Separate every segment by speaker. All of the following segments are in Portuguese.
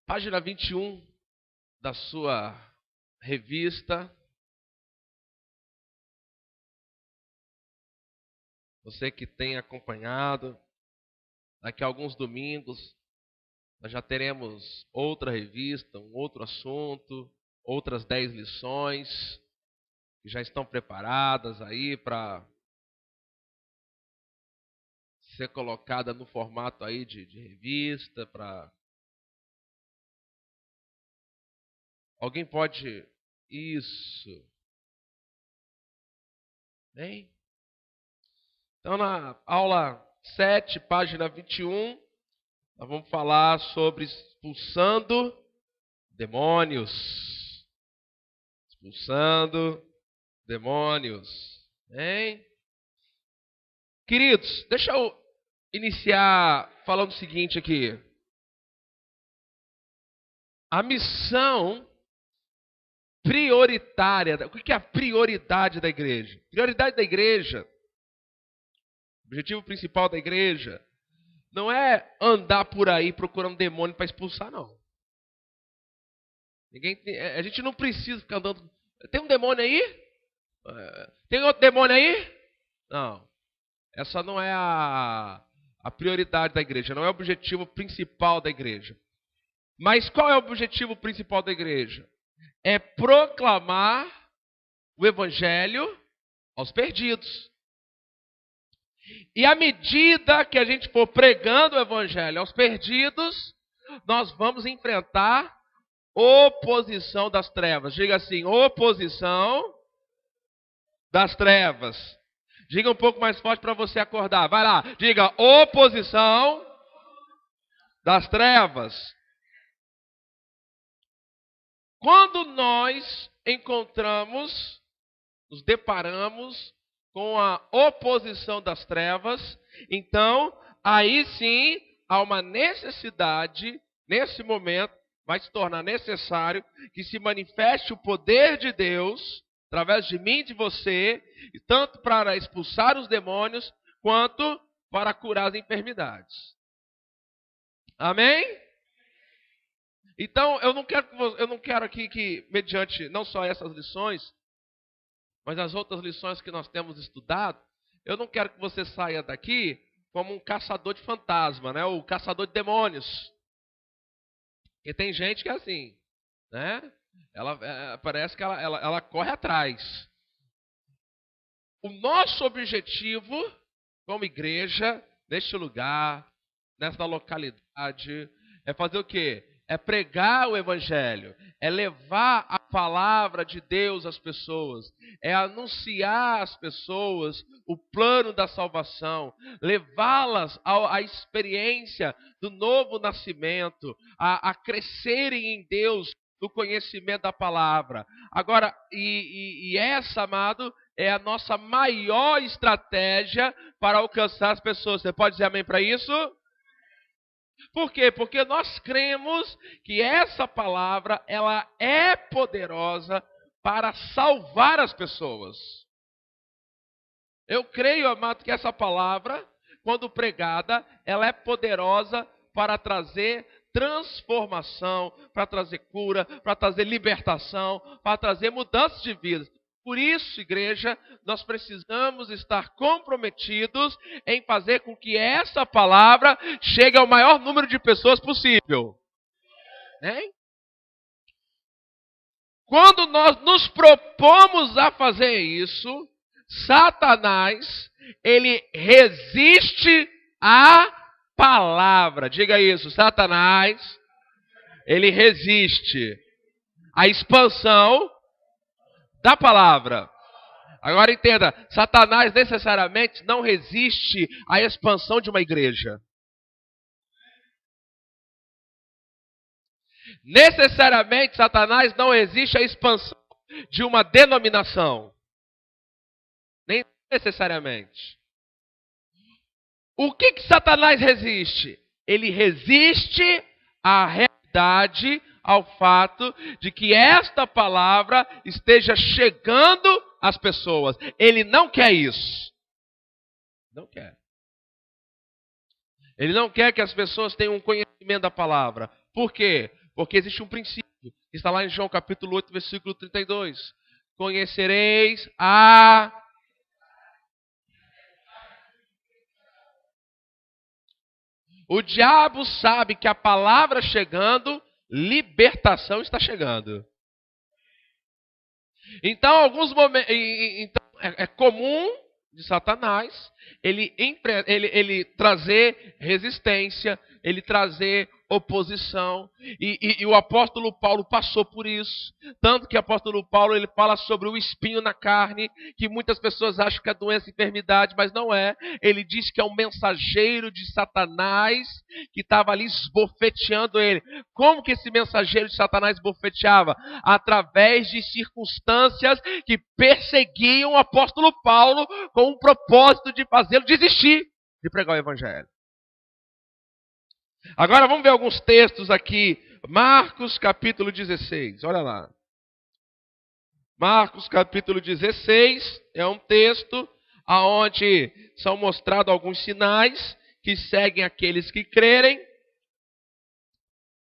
Speaker 1: Página 21 da sua revista. Você que tem acompanhado, daqui a alguns domingos, nós já teremos outra revista, um outro assunto, outras 10 lições, que já estão preparadas aí para ser colocada no formato aí de revista. Alguém pode... Isso. Bem? Então, na aula 7, página 21, nós vamos falar sobre expulsando demônios. Expulsando demônios. Bem? Queridos, deixa eu iniciar falando o seguinte aqui. A missão prioritária. O que é a prioridade da igreja? Prioridade da igreja, o objetivo principal da igreja, não é andar por aí procurando demônio para expulsar, não. A gente não precisa ficar andando. Tem um demônio aí? Tem outro demônio aí? Não. Essa não é a prioridade da igreja, não é o objetivo principal da igreja. Mas qual é o objetivo principal da igreja? É proclamar o evangelho aos perdidos. E à medida que a gente for pregando o evangelho aos perdidos, nós vamos enfrentar oposição das trevas. Diga assim, oposição das trevas. Diga um pouco mais forte para você acordar. Vai lá, diga oposição das trevas. Quando nós nos deparamos com a oposição das trevas, então, aí sim, há uma necessidade, nesse momento, vai se tornar necessário que se manifeste o poder de Deus, através de mim e de você, e tanto para expulsar os demônios, quanto para curar as enfermidades. Amém? Então, eu não quero aqui que, mediante não só essas lições, mas as outras lições que nós temos estudado, eu não quero que você saia daqui como um caçador de fantasma, né? O caçador de demônios. Porque tem gente que é assim, né? Parece que ela corre atrás. O nosso objetivo, como igreja, neste lugar, nesta localidade, é fazer o quê? É pregar o evangelho, é levar a palavra de Deus às pessoas, é anunciar às pessoas o plano da salvação, levá-las à experiência do novo nascimento, a crescerem em Deus no conhecimento da palavra. Agora, e essa, amado, é a nossa maior estratégia para alcançar as pessoas. Você pode dizer amém para isso? Por quê? Porque nós cremos que essa palavra, ela é poderosa para salvar as pessoas. Eu creio, amado, que essa palavra, quando pregada, ela é poderosa para trazer transformação, para trazer cura, para trazer libertação, para trazer mudança de vida. Por isso, igreja, nós precisamos estar comprometidos em fazer com que essa palavra chegue ao maior número de pessoas possível. Hein? Quando nós nos propomos a fazer isso, Satanás, ele resiste à palavra. Diga isso, Satanás, ele resiste à expansão da palavra. Agora entenda, Satanás necessariamente não resiste à expansão de uma igreja. Necessariamente Satanás não resiste à expansão de uma denominação. Nem necessariamente. O que Satanás resiste? Ele resiste à realidade, ao fato de que esta palavra esteja chegando às pessoas. Ele não quer isso. Não quer. Ele não quer que as pessoas tenham um conhecimento da palavra. Por quê? Porque existe um princípio, que está lá em João capítulo 8, versículo 32. Conhecereis a... O diabo sabe que a palavra chegando, libertação está chegando. Então, alguns momentos, é comum de Satanás ele trazer resistência, ele trazer oposição, e o apóstolo Paulo passou por isso, tanto que o apóstolo Paulo ele fala sobre o espinho na carne, que muitas pessoas acham que é doença e enfermidade, mas não é. Ele diz que é um mensageiro de Satanás que estava ali esbofeteando ele. Como que esse mensageiro de Satanás esbofeteava? Através de circunstâncias que perseguiam o apóstolo Paulo com o propósito de fazê-lo desistir de pregar o evangelho. Agora vamos ver alguns textos aqui. Marcos capítulo 16, olha lá. Marcos capítulo 16 é um texto onde são mostrados alguns sinais que seguem aqueles que crerem.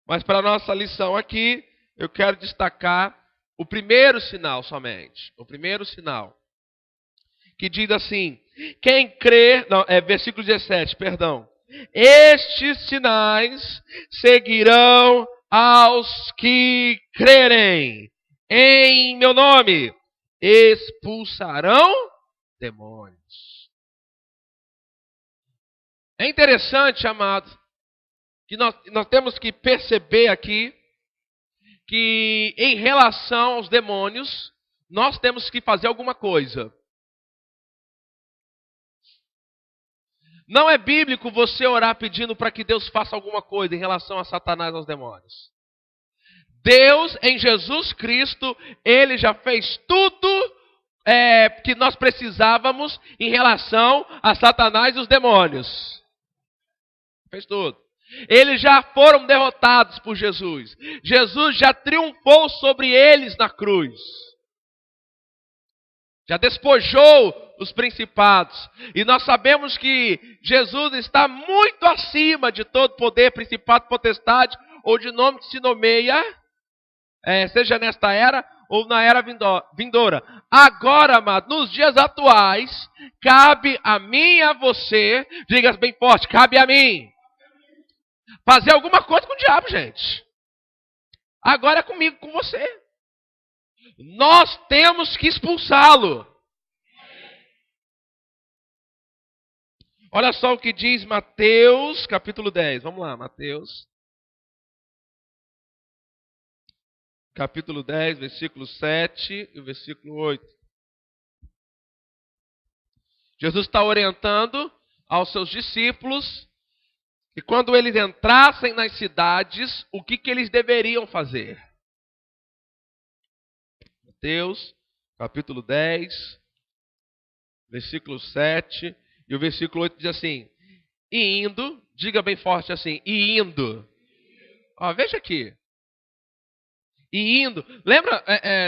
Speaker 1: Mas para a nossa lição aqui, eu quero destacar o primeiro sinal somente. O primeiro sinal. Que diz assim, quem crê... Não, é versículo 17, perdão. Estes sinais seguirão aos que crerem. Em meu nome expulsarão demônios. É interessante, amado, que nós temos que perceber aqui que em relação aos demônios, nós temos que fazer alguma coisa. Não é bíblico você orar pedindo para que Deus faça alguma coisa em relação a Satanás e aos demônios. Deus, em Jesus Cristo, Ele já fez tudo que nós precisávamos em relação a Satanás e os demônios. Fez tudo. Eles já foram derrotados por Jesus. Jesus já triunfou sobre eles na cruz. Já despojou os principados. E nós sabemos que Jesus está muito acima de todo poder, principado, potestade, ou de nome que se nomeia, seja nesta era ou na era vindoura. Agora, amado, nos dias atuais, cabe a mim e a você, diga bem forte, cabe a mim, fazer alguma coisa com o diabo, gente. Agora é comigo, com você. Nós temos que expulsá-lo. Olha só o que diz Mateus, capítulo 10. Vamos lá, Mateus. Capítulo 10, versículo 7 e o versículo 8. Jesus está orientando aos seus discípulos que quando eles entrassem nas cidades, o que eles deveriam fazer. Mateus, capítulo 10, versículo 7 e o versículo 8 diz assim, e indo, diga bem forte assim, e indo. Ó, veja aqui. E indo, lembra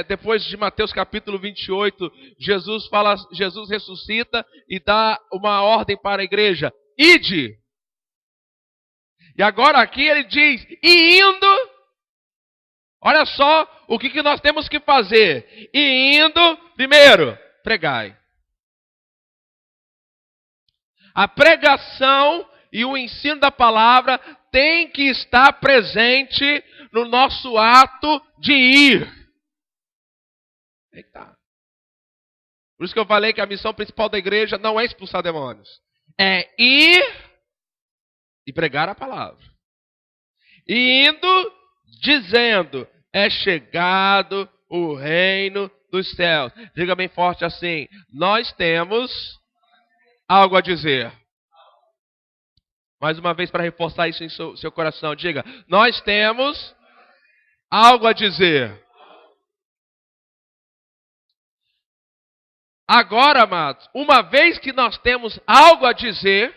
Speaker 1: depois de Mateus capítulo 28, Jesus ressuscita e dá uma ordem para a igreja, ide. E agora aqui ele diz, e indo, olha só o que nós temos que fazer. E indo, primeiro, pregai. A pregação e o ensino da palavra tem que estar presente no nosso ato de ir. Eita. Por isso que eu falei que a missão principal da igreja não é expulsar demônios. É ir e pregar a palavra. E indo, dizendo, é chegado o reino dos céus. Diga bem forte assim, nós temos algo a dizer. Mais uma vez para reforçar isso em seu coração. Diga, nós temos algo a dizer. Agora, amados, uma vez que nós temos algo a dizer,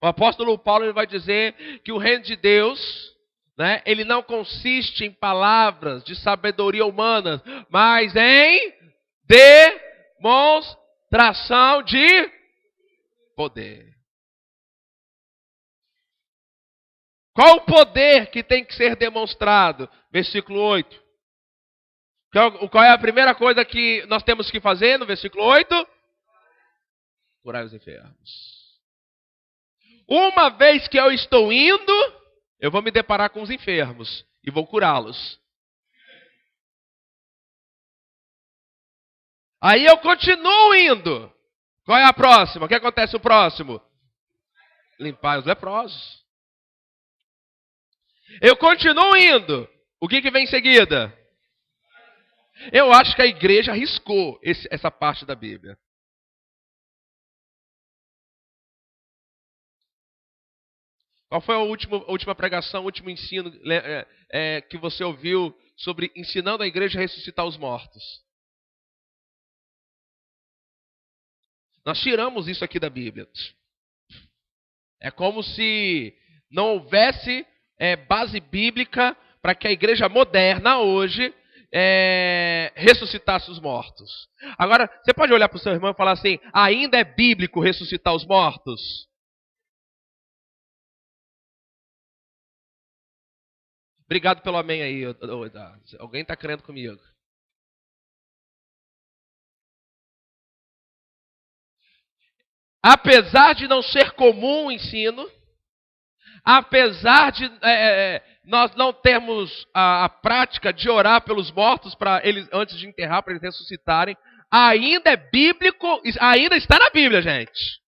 Speaker 1: o apóstolo Paulo ele vai dizer que o reino de Deus, né, ele não consiste em palavras de sabedoria humana, mas em demonstração de poder. Qual o poder que tem que ser demonstrado? Versículo 8. Qual é a primeira coisa que nós temos que fazer no versículo 8? Curar os enfermos. Uma vez que eu estou indo, eu vou me deparar com os enfermos e vou curá-los. Aí eu continuo indo. Qual é a próxima? O que acontece o próximo? Limpar os leprosos. Eu continuo indo. O que vem em seguida? Eu acho que a igreja arriscou essa parte da Bíblia. Qual foi a última pregação, o último ensino que você ouviu sobre ensinando a igreja a ressuscitar os mortos? Nós tiramos isso aqui da Bíblia. É como se não houvesse base bíblica para que a igreja moderna hoje ressuscitasse os mortos. Agora, você pode olhar para o seu irmão e falar assim: ainda é bíblico ressuscitar os mortos? Obrigado pelo amém aí. Alguém está crendo comigo? Apesar de não ser comum o ensino, apesar de nós não termos a prática de orar pelos mortos para eles antes de enterrar, para eles ressuscitarem, ainda é bíblico, ainda está na Bíblia, gente.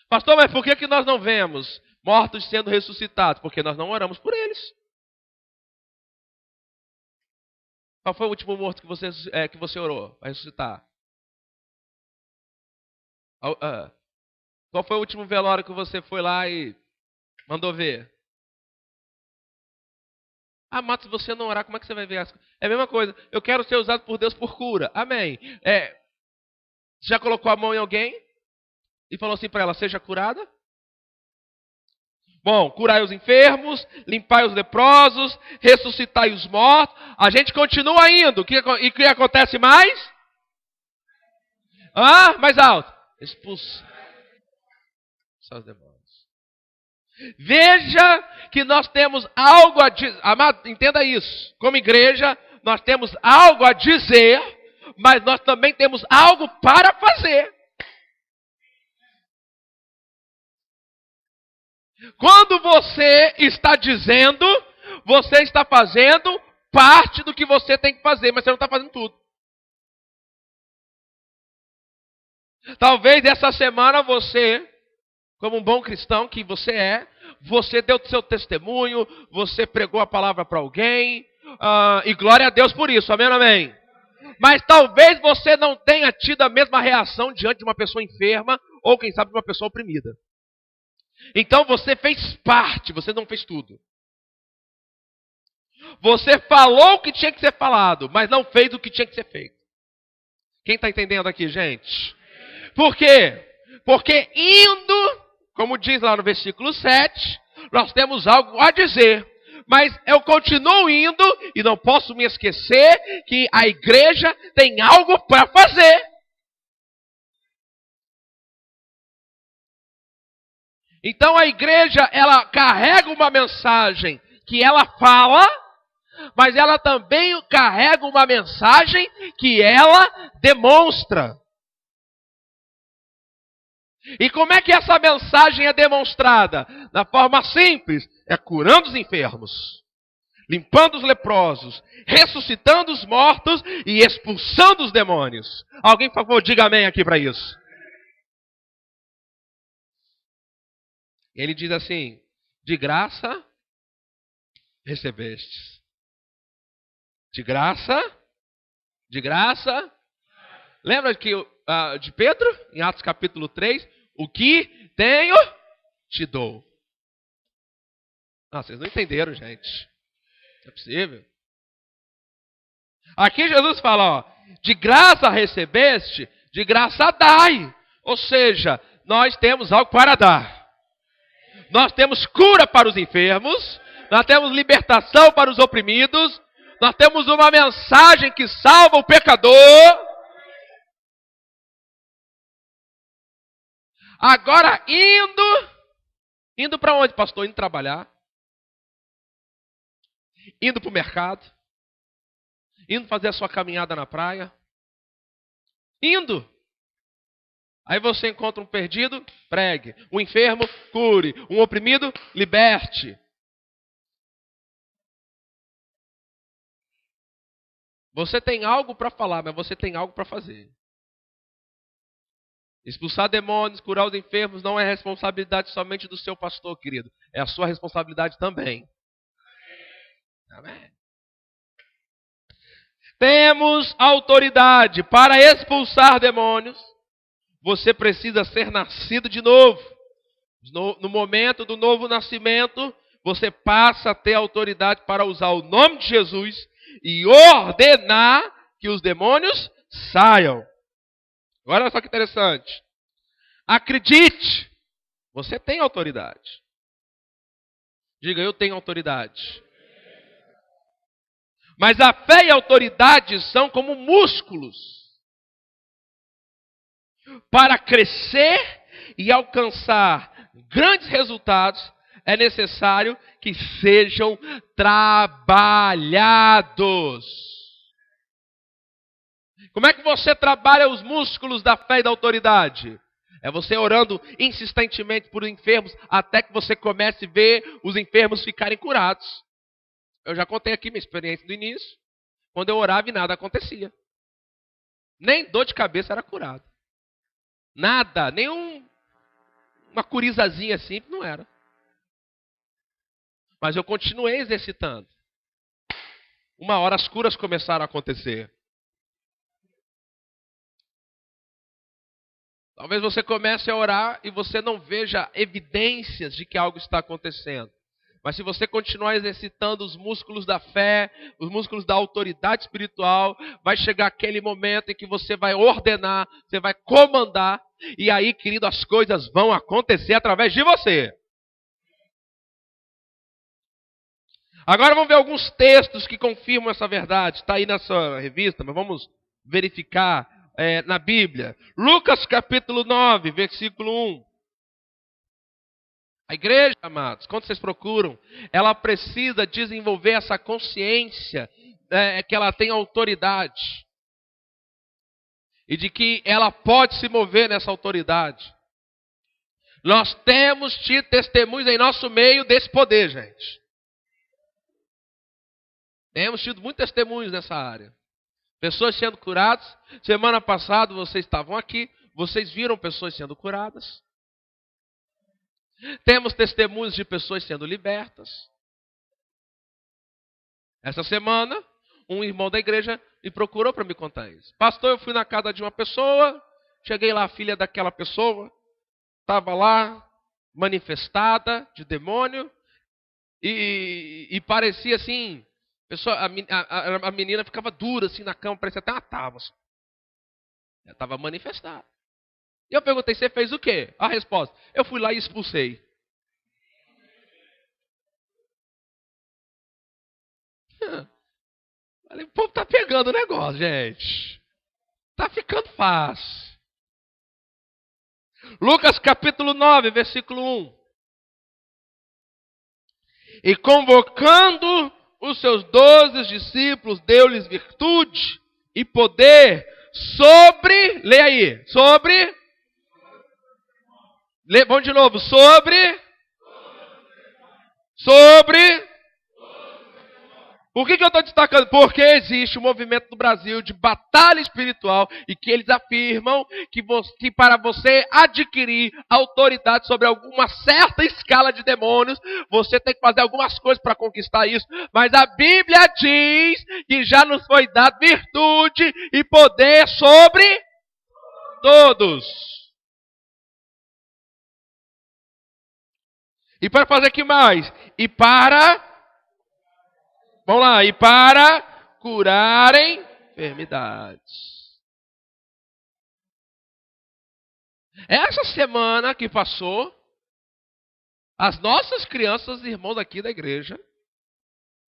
Speaker 1: Pastor, mas por que nós não vemos mortos sendo ressuscitados? Porque nós não oramos por eles. Qual foi o último morto que você orou para ressuscitar? Qual foi o último velório que você foi lá e mandou ver? Ah, mas se você não orar, como é que você vai ver as coisas? É a mesma coisa. Eu quero ser usado por Deus por cura. Amém. Já colocou a mão em alguém e falou assim para ela: seja curada? Bom, curai os enfermos, limpai os leprosos, ressuscitai os mortos. A gente continua indo. E o que acontece mais? Mais alto. Expulsar os demônios. Veja que nós temos algo a dizer. Amado, entenda isso. Como igreja, nós temos algo a dizer, mas nós também temos algo para fazer. Quando você está dizendo, você está fazendo parte do que você tem que fazer, mas você não está fazendo tudo. Talvez essa semana você, como um bom cristão que você deu o seu testemunho, você pregou a palavra para alguém, e glória a Deus por isso, amém, amém? Mas talvez você não tenha tido a mesma reação diante de uma pessoa enferma, ou quem sabe de uma pessoa oprimida. Então você fez parte, você não fez tudo. Você falou o que tinha que ser falado, mas não fez o que tinha que ser feito. Quem está entendendo aqui, gente? Por quê? Porque indo, como diz lá no versículo 7, nós temos algo a dizer. Mas eu continuo indo e não posso me esquecer que a igreja tem algo para fazer. Então a igreja, ela carrega uma mensagem que ela fala, mas ela também carrega uma mensagem que ela demonstra. E como é que essa mensagem é demonstrada? Da forma simples, é curando os enfermos, limpando os leprosos, ressuscitando os mortos e expulsando os demônios. Alguém, por favor, diga amém aqui para isso. Ele diz assim: de graça recebestes. De graça. Lembra de Pedro, em Atos capítulo 3? O que tenho, te dou. Vocês não entenderam, gente. Não é possível. Aqui Jesus fala, de graça recebeste, de graça dai. Ou seja, nós temos algo para dar. Nós temos cura para os enfermos, nós temos libertação para os oprimidos, nós temos uma mensagem que salva o pecador. Agora, indo, Indo para onde, pastor? Indo trabalhar. Indo para o mercado. Indo fazer a sua caminhada na praia. Indo. Aí você encontra um perdido, pregue. Um enfermo, cure. Um oprimido, liberte. Você tem algo para falar, mas você tem algo para fazer. Expulsar demônios, curar os enfermos não é responsabilidade somente do seu pastor, querido. É a sua responsabilidade também. Amém. Temos autoridade para expulsar demônios. Você precisa ser nascido de novo. No momento do novo nascimento, você passa a ter autoridade para usar o nome de Jesus e ordenar que os demônios saiam. Agora olha só que interessante. Acredite, você tem autoridade. Diga, eu tenho autoridade. Mas a fé e a autoridade são como músculos. Para crescer e alcançar grandes resultados, é necessário que sejam trabalhados. Como é que você trabalha os músculos da fé e da autoridade? É você orando insistentemente por enfermos até que você comece a ver os enfermos ficarem curados. Eu já contei aqui minha experiência do início. Quando eu orava e nada acontecia. Nem dor de cabeça era curado. Nada, nem uma corizazinha simples não era. Mas eu continuei exercitando. Uma hora as curas começaram a acontecer. Talvez você comece a orar e você não veja evidências de que algo está acontecendo. Mas se você continuar exercitando os músculos da fé, os músculos da autoridade espiritual, vai chegar aquele momento em que você vai ordenar, você vai comandar, e aí, querido, as coisas vão acontecer através de você. Agora vamos ver alguns textos que confirmam essa verdade. Está aí na sua revista, mas vamos verificar na Bíblia. Lucas capítulo 9, versículo 1. A igreja, amados, quando vocês procuram, ela precisa desenvolver essa consciência que ela tem autoridade. E de que ela pode se mover nessa autoridade. Nós temos tido testemunhos em nosso meio desse poder, gente. Temos tido muitos testemunhos nessa área. Pessoas sendo curadas. Semana passada vocês estavam aqui. Vocês viram pessoas sendo curadas. Temos testemunhos de pessoas sendo libertas. Essa semana, um irmão da igreja me procurou para me contar isso. Pastor, eu fui na casa de uma pessoa. Cheguei lá, a filha daquela pessoa estava lá, manifestada de demônio. E parecia assim... A menina ficava dura assim na cama, parecia até uma tábua. Assim. Ela estava manifestada. E eu perguntei, você fez o quê? A resposta, eu fui lá e expulsei. Falei, o povo está pegando o negócio, gente. Está ficando fácil. Lucas capítulo 9, versículo 1. E convocando os seus 12 discípulos, deu-lhes virtude e poder sobre... Leia aí. Sobre... Vamos de novo. Sobre... Por que eu estou destacando? Porque existe um movimento no Brasil de batalha espiritual e que eles afirmam que para você adquirir autoridade sobre alguma certa escala de demônios, você tem que fazer algumas coisas para conquistar isso. Mas a Bíblia diz que já nos foi dado virtude e poder sobre todos. E para fazer que mais? Vamos lá, e para curarem enfermidades. Essa semana que passou, as nossas crianças, irmãos aqui da igreja,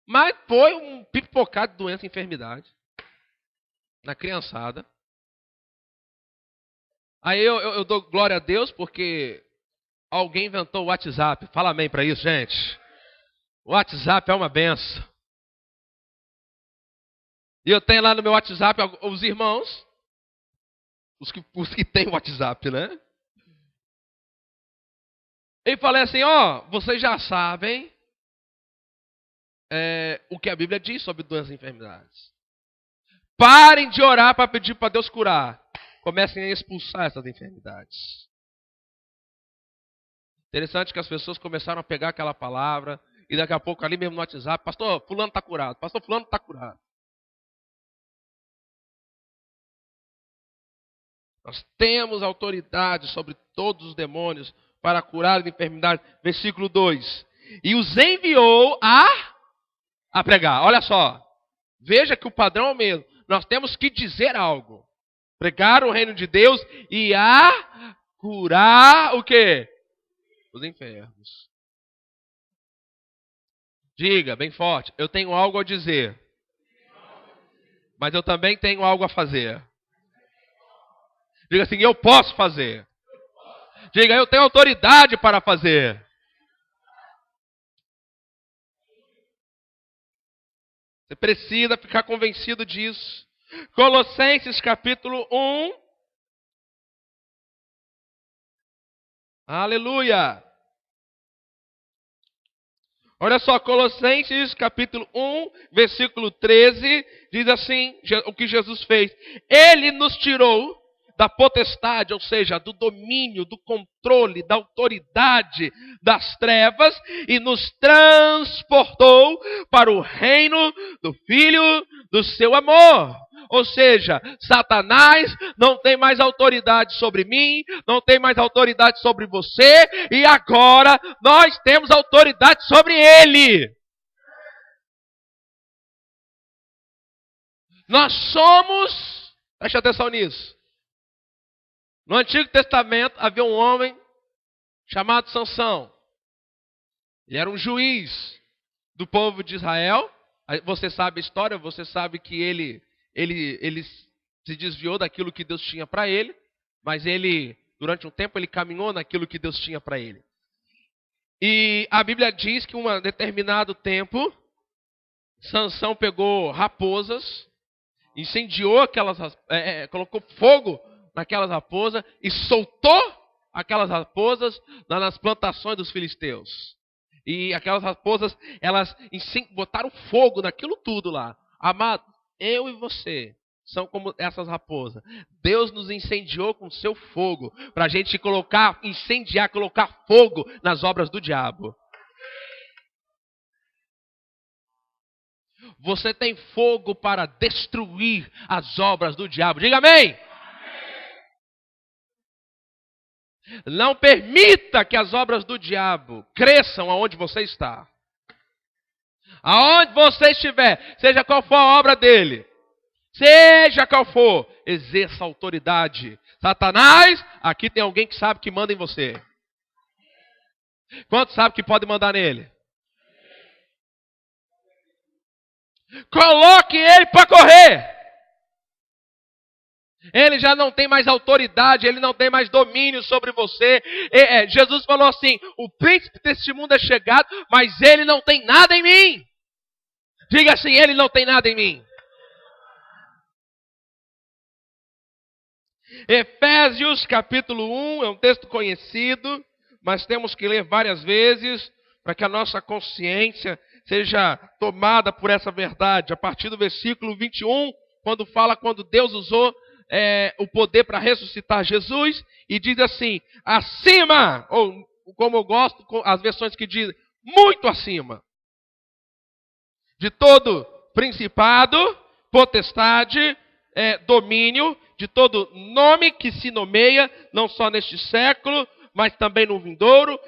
Speaker 1: mas foi um pipocado de doença e enfermidade na criançada. Aí eu dou glória a Deus porque Alguém inventou o WhatsApp. Fala amém para isso, gente. O WhatsApp é uma benção. E eu tenho lá no meu WhatsApp os irmãos, os que têm WhatsApp, né? E falei assim, vocês já sabem o que a Bíblia diz sobre duas enfermidades. Parem de orar para pedir para Deus curar. Comecem a expulsar essas enfermidades. Interessante que as pessoas começaram a pegar aquela palavra e daqui a pouco ali mesmo no WhatsApp, pastor, fulano está curado, pastor, fulano está curado. Nós temos autoridade sobre todos os demônios para curar a enfermidade. Versículo 2. E os enviou a pregar. Olha só. Veja que o padrão é o mesmo. Nós temos que dizer algo. Pregar o reino de Deus e a curar o quê? Os enfermos. Diga bem forte. Eu tenho algo a dizer. Mas eu também tenho algo a fazer. Diga assim, eu posso fazer. Diga, eu tenho autoridade para fazer. Você precisa ficar convencido disso. Colossenses capítulo 1. Aleluia. Olha só, Colossenses capítulo 1, versículo 13, diz assim, o que Jesus fez. Ele nos tirou da potestade, ou seja, do domínio, do controle, da autoridade das trevas e nos transportou para o reino do Filho do seu amor. Ou seja, Satanás não tem mais autoridade sobre mim, não tem mais autoridade sobre você, e agora nós temos autoridade sobre ele. Nós somos, preste atenção nisso. No Antigo Testamento havia um homem chamado Sansão. Ele era um juiz do povo de Israel. Você sabe a história, você sabe que ele se desviou daquilo que Deus tinha para ele, mas ele, durante um tempo, ele caminhou naquilo que Deus tinha para ele. E a Bíblia diz que em um determinado tempo, Sansão pegou raposas, incendiou colocou fogo naquelas raposas e soltou aquelas raposas nas plantações dos filisteus. E aquelas raposas, elas botaram fogo naquilo tudo lá. Amado, eu e você são como essas raposas. Deus nos incendiou com seu fogo para a gente colocar fogo nas obras do diabo. Você tem fogo para destruir as obras do diabo. Diga amém. Não permita que as obras do diabo cresçam aonde você está. Aonde você estiver, seja qual for a obra dele, seja qual for, exerça autoridade. Satanás, aqui tem alguém que sabe que manda em você. Quantos sabe que pode mandar nele? Coloque ele para correr. Ele já não tem mais autoridade, ele não tem mais domínio sobre você. Jesus falou assim, o príncipe deste mundo é chegado, mas ele não tem nada em mim. Diga assim, ele não tem nada em mim. Efésios capítulo 1 é um texto conhecido, mas temos que ler várias vezes para que a nossa consciência seja tomada por essa verdade. A partir do versículo 21, quando Deus usou o poder para ressuscitar Jesus, e diz assim, acima, ou como eu gosto, as versões que dizem, muito acima, de todo principado, potestade, domínio, de todo nome que se nomeia, não só neste século, mas também no vindouro,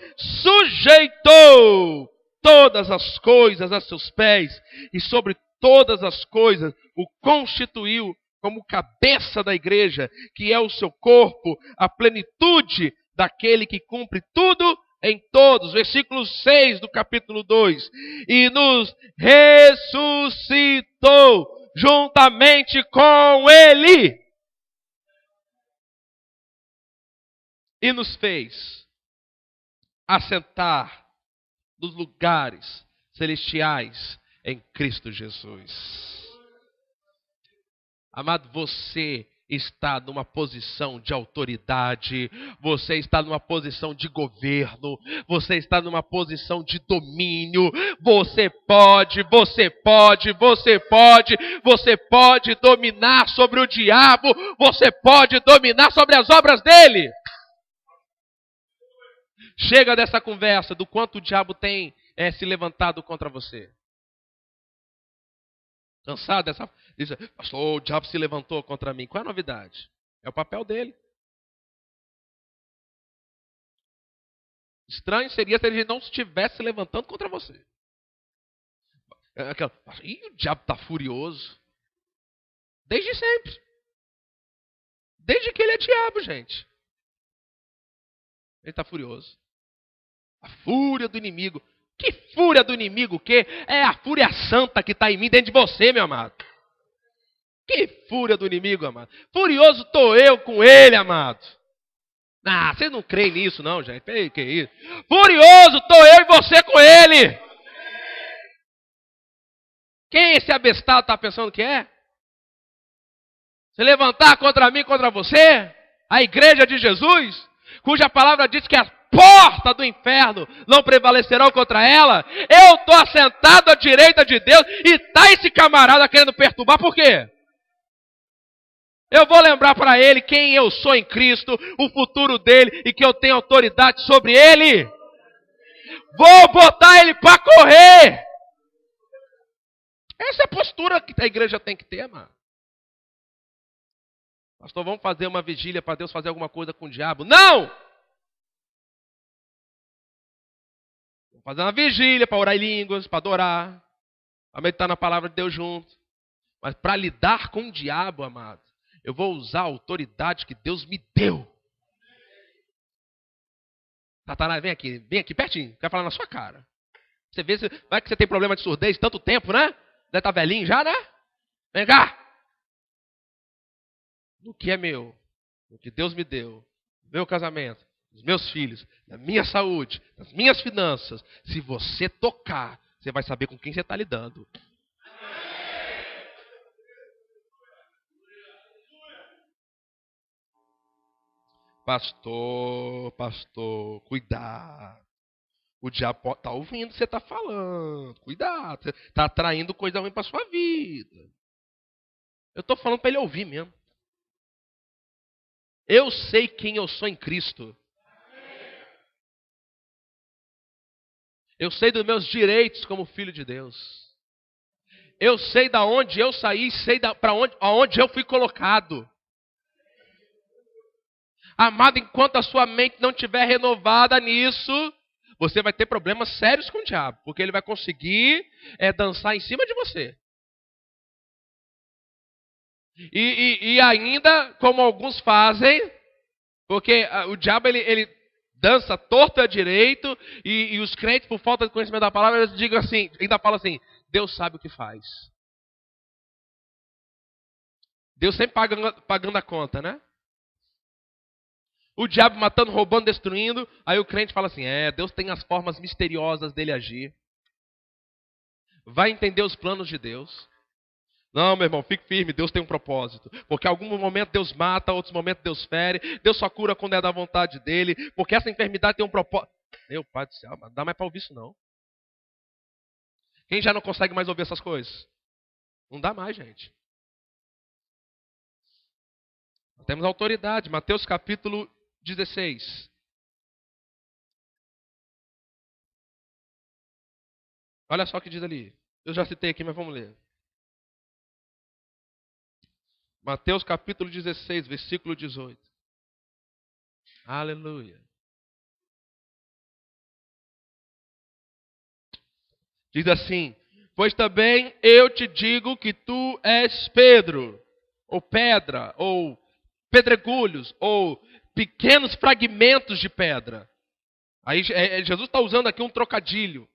Speaker 1: sujeitou todas as coisas a seus pés, e sobre todas as coisas o constituiu como cabeça da igreja, que é o seu corpo, a plenitude daquele que cumpre tudo em todos. Versículo 6 do capítulo 2. E nos ressuscitou juntamente com ele. E nos fez assentar nos lugares celestiais em Cristo Jesus. Amado, você está numa posição de autoridade, você está numa posição de governo, você está numa posição de domínio, você pode dominar sobre o diabo, você pode dominar sobre as obras dele. Chega dessa conversa do quanto o diabo tem se levantado contra você. Cansado dessa... Diz, pastor, o diabo se levantou contra mim. Qual é a novidade? É o papel dele. Estranho seria se ele não estivesse se levantando contra você. E o diabo está furioso. Desde sempre. Desde que ele é diabo, gente. Ele está furioso. A fúria do inimigo. Que fúria do inimigo? Que é a fúria santa que está em mim, dentro de você, meu amado. Que fúria do inimigo, amado. Furioso estou eu com ele, amado. Ah, vocês não creem nisso, não, gente. Que isso? Furioso estou eu e você com ele. Quem esse abestado está pensando que é? Se levantar contra mim, contra você, a igreja de Jesus, cuja palavra diz que as portas do inferno não prevalecerão contra ela. Eu estou assentado à direita de Deus e está esse camarada querendo perturbar, por quê? Eu vou lembrar para ele quem eu sou em Cristo, o futuro dele e que eu tenho autoridade sobre ele. Vou botar ele para correr. Essa é a postura que a igreja tem que ter, mano. Pastor, vamos fazer uma vigília para Deus fazer alguma coisa com o diabo. Não! Vamos fazer uma vigília para orar em línguas, para adorar, para meditar na palavra de Deus junto. Mas para lidar com o diabo, amado, eu vou usar a autoridade que Deus me deu. Satanás, vem aqui pertinho, quer falar na sua cara. Você vê, vai que você tem problema de surdez tanto tempo, né? Deve estar velhinho já, né? Vem cá. No que é meu, no que Deus me deu, no meu casamento, nos meus filhos, na minha saúde, nas minhas finanças, se você tocar, você vai saber com quem você está lidando. Pastor, cuidado. O diabo está ouvindo o que você está falando. Cuidado, você está atraindo coisa ruim para a sua vida. Eu estou falando para ele ouvir mesmo. Eu sei quem eu sou em Cristo. Eu sei dos meus direitos como filho de Deus. Eu sei da onde eu saí, sei para onde eu fui colocado. Amado, enquanto a sua mente não estiver renovada nisso, você vai ter problemas sérios com o diabo, porque ele vai conseguir dançar em cima de você. E ainda, como alguns fazem, porque o diabo ele dança torto à direito, e os crentes, por falta de conhecimento da palavra, eles digam assim, ainda falam assim, Deus sabe o que faz. Deus sempre pagando a conta, né? O diabo matando, roubando, destruindo. Aí o crente fala assim, Deus tem as formas misteriosas dele agir. Vai entender os planos de Deus. Não, meu irmão, fique firme, Deus tem um propósito. Porque em algum momento Deus mata, outros momentos Deus fere. Deus só cura quando é da vontade dele. Porque essa enfermidade tem um propósito. Meu Pai do céu, não dá mais para ouvir isso não. Quem já não consegue mais ouvir essas coisas? Não dá mais, gente. Temos autoridade. Mateus capítulo 16. Olha só o que diz ali. Eu já citei aqui, mas vamos ler. Mateus capítulo 16, versículo 18. Aleluia. Diz assim, pois também eu te digo que tu és Pedro, ou pedra, ou pedregulhos, ou pequenos fragmentos de pedra. Aí Jesus está usando aqui um trocadilho.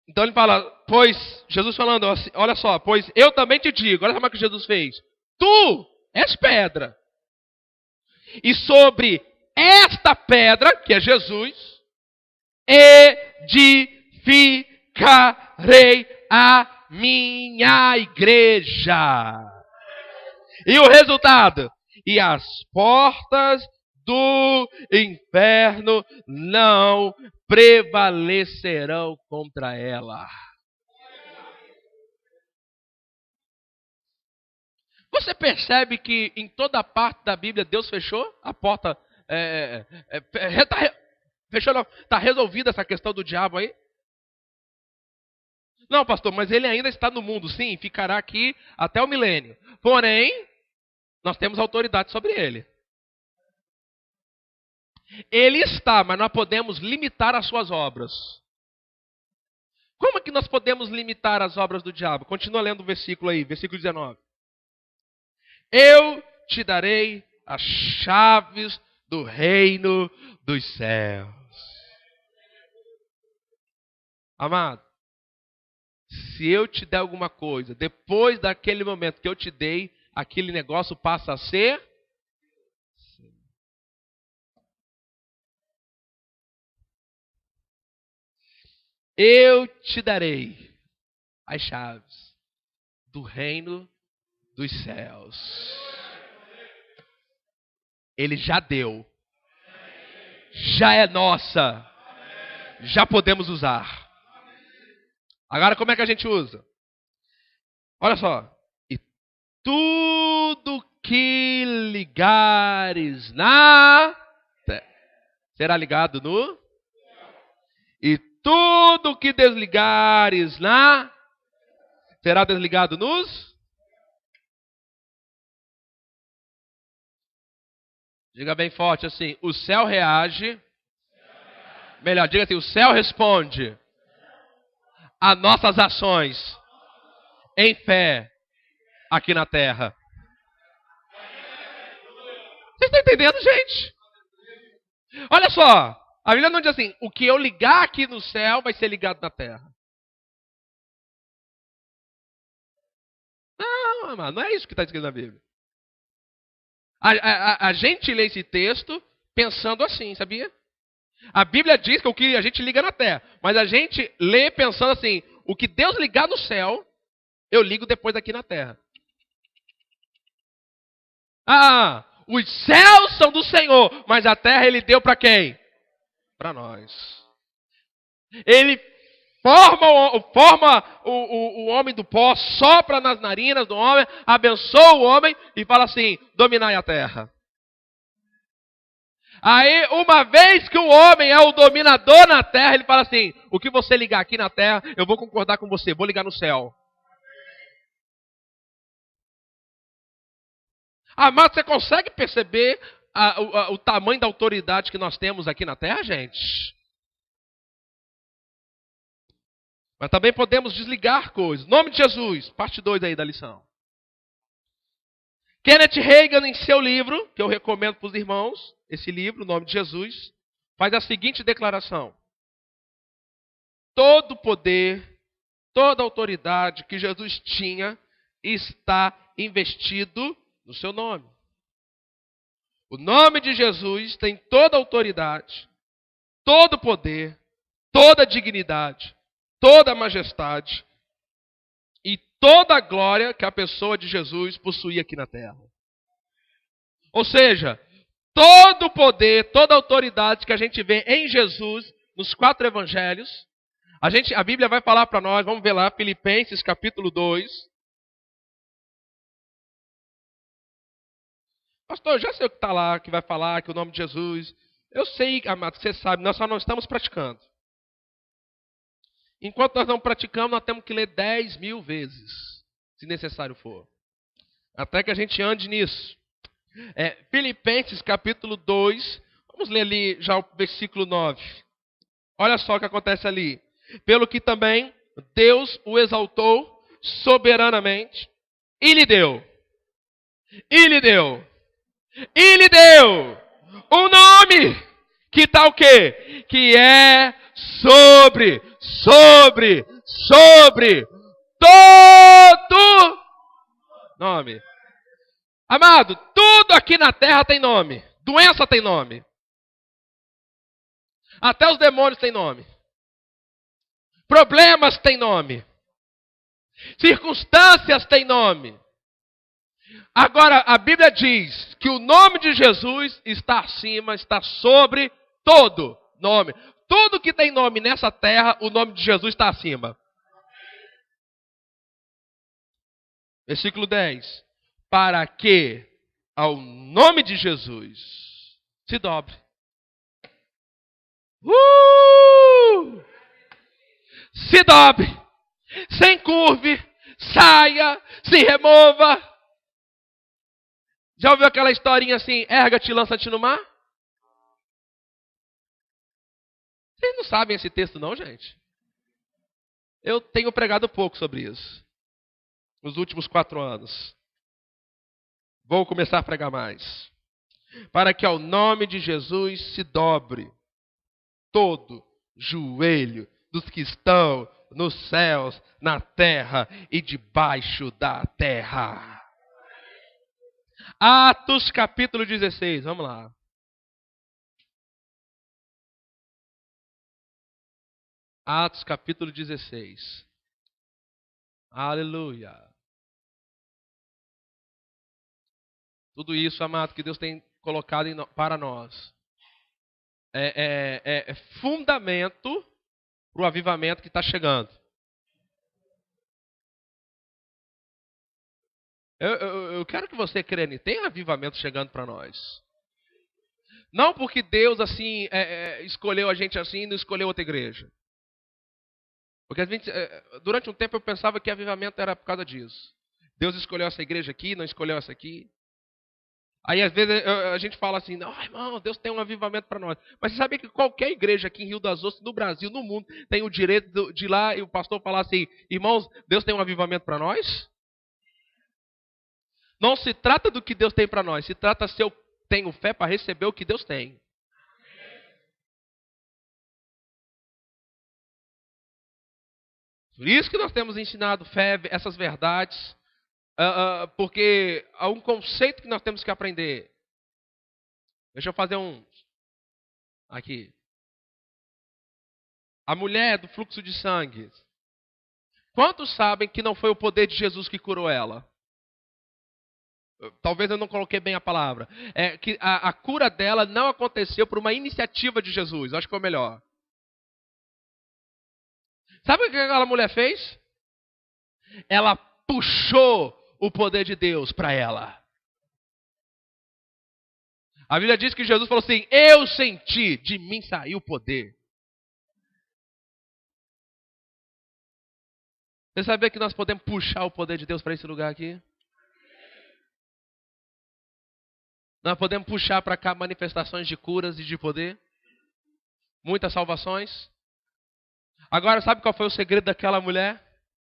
Speaker 1: Então ele fala, pois, Jesus falando, olha só, pois eu também te digo, olha como é que Jesus fez. Tu és pedra. E sobre esta esta pedra, que é Jesus, edificarei a minha igreja. E o resultado? E as portas do inferno não prevalecerão contra ela. Você percebe que em toda parte da Bíblia Deus fechou a porta? Fechou não? Está resolvida essa questão do diabo aí? Não, pastor, mas ele ainda está no mundo. Sim, ficará aqui até o milênio. Porém, nós temos autoridade sobre ele. Ele está, mas nós podemos limitar as suas obras. Como é que nós podemos limitar as obras do diabo? Continua lendo o versículo aí, versículo 19. Eu te darei as chaves do reino dos céus. Amado, se eu te der alguma coisa, depois daquele momento que eu te dei, aquele negócio passa a ser... Eu te darei as chaves do reino dos céus. Ele já deu. Já é nossa. Já podemos usar. Agora como é que a gente usa? Olha só. E tudo que ligares na terra será ligado no... E tudo que desligares na... será desligado nos... Diga bem forte assim. O céu reage. Melhor, diga assim. O céu responde a nossas ações em fé aqui na terra. Vocês estão entendendo, gente? Olha só. A Bíblia não diz assim, o que eu ligar aqui no céu vai ser ligado na terra. Não, amado, não é isso que está escrito na Bíblia. A gente lê esse texto pensando assim, sabia? A Bíblia diz que o que a gente liga na terra, mas a gente lê pensando assim, o que Deus ligar no céu, eu ligo depois aqui na terra. Os céus são do Senhor, mas a terra Ele deu para quem? Para nós. Ele forma o homem do pó, sopra nas narinas do homem, abençoa o homem e fala assim, dominai a terra. Aí, uma vez que o homem é o dominador na terra, ele fala assim, o que você ligar aqui na terra, eu vou concordar com você, vou ligar no céu. Amado, você consegue perceber o tamanho da autoridade que nós temos aqui na terra, gente? Mas também podemos desligar coisas. Nome de Jesus, parte 2 aí da lição. Kenneth Hagin, em seu livro, que eu recomendo para os irmãos, esse livro, o Nome de Jesus, faz a seguinte declaração. Todo poder, toda autoridade que Jesus tinha está investido no seu nome. O nome de Jesus tem toda autoridade, todo poder, toda dignidade, toda majestade e toda a glória que a pessoa de Jesus possuía aqui na terra. Ou seja, todo o poder, toda a autoridade que a gente vê em Jesus, nos 4 evangelhos, a Bíblia vai falar para nós, vamos ver lá, Filipenses capítulo 2. Pastor, já sei o que está lá, que vai falar, que o nome de Jesus. Eu sei, amado, você sabe, nós só não estamos praticando. Enquanto nós não praticamos, nós temos que ler 10.000 vezes, se necessário for. Até que a gente ande nisso. Filipenses capítulo 2, vamos ler ali já o versículo 9. Olha só o que acontece ali. Pelo que também Deus o exaltou soberanamente e lhe deu. E lhe deu. E lhe deu um nome que está o quê? Que é sobre todo nome. Amado, tudo aqui na terra tem nome. Doença tem nome. Até os demônios têm nome. Problemas têm nome. Circunstâncias têm nome. Agora, a Bíblia diz que o nome de Jesus está acima, está sobre todo nome. Tudo que tem nome nessa terra, o nome de Jesus está acima. Versículo 10. Para que ao nome de Jesus se dobre. Se dobre. Sem curve. Saia. Se remova. Já ouviu aquela historinha assim, erga-te e lança-te no mar? Vocês não sabem esse texto não, gente? Eu tenho pregado pouco sobre isso. Nos últimos 4 anos. Vou começar a pregar mais. Para que ao nome de Jesus se dobre todo joelho dos que estão nos céus, na terra e debaixo da terra. Atos capítulo 16, vamos lá. Atos capítulo 16. Aleluia. Tudo isso, amado, que Deus tem colocado para nós é fundamento para o avivamento que está chegando. Eu quero que você creia, tem avivamento chegando para nós. Não porque Deus assim escolheu a gente assim e não escolheu outra igreja. Porque a gente, durante um tempo eu pensava que avivamento era por causa disso. Deus escolheu essa igreja aqui, não escolheu essa aqui. Aí às vezes a gente fala assim, não, irmão, Deus tem um avivamento para nós. Mas você sabia que qualquer igreja aqui em Rio das Ostras, no Brasil, no mundo, tem o direito de ir lá e o pastor falar assim, irmãos, Deus tem um avivamento para nós? Não se trata do que Deus tem para nós, se trata se eu tenho fé para receber o que Deus tem. Por isso que nós temos ensinado fé, essas verdades, porque há um conceito que nós temos que aprender. Deixa eu fazer um aqui. A mulher do fluxo de sangue. Quantos sabem que não foi o poder de Jesus que curou ela? Talvez eu não coloquei bem a palavra. É que a cura dela não aconteceu por uma iniciativa de Jesus. Acho que foi melhor. Sabe o que aquela mulher fez? Ela puxou o poder de Deus para ela. A Bíblia diz que Jesus falou assim, eu senti, de mim saiu o poder. Você sabia que nós podemos puxar o poder de Deus para esse lugar aqui? Nós podemos puxar para cá manifestações de curas e de poder. Muitas salvações. Agora, sabe qual foi o segredo daquela mulher?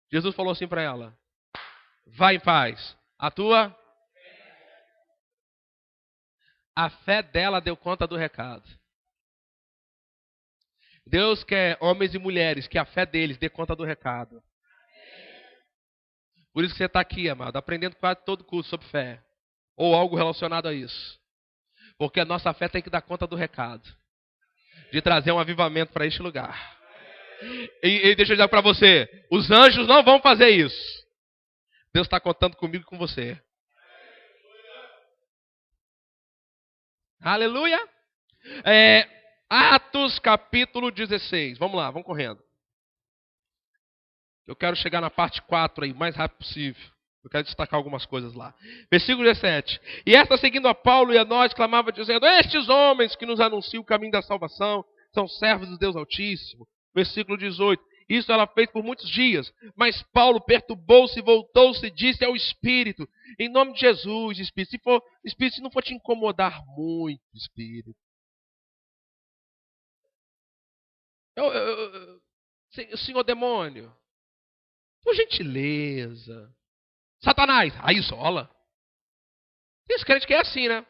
Speaker 1: Jesus falou assim para ela. Vai em paz. A fé dela deu conta do recado. Deus quer homens e mulheres que a fé deles dê conta do recado. Por isso que você está aqui, amado, aprendendo quase todo curso sobre fé. Ou algo relacionado a isso. Porque a nossa fé tem que dar conta do recado. De trazer um avivamento para este lugar. E deixa eu dizer para você, os anjos não vão fazer isso. Deus está contando comigo e com você. Aleluia. Atos capítulo 16. Vamos lá, vamos correndo. Eu quero chegar na parte 4 aí, o mais rápido possível. Eu quero destacar algumas coisas lá. Versículo 17. E esta, seguindo a Paulo e a nós, clamava dizendo, estes homens que nos anunciam o caminho da salvação são servos do Deus Altíssimo. Versículo 18. Isso ela fez por muitos dias. Mas Paulo perturbou-se, voltou-se e disse ao Espírito, em nome de Jesus, Espírito, se não for te incomodar muito, Espírito. Senhor demônio, por gentileza. Satanás, aí isola. Esse crente que é assim, né?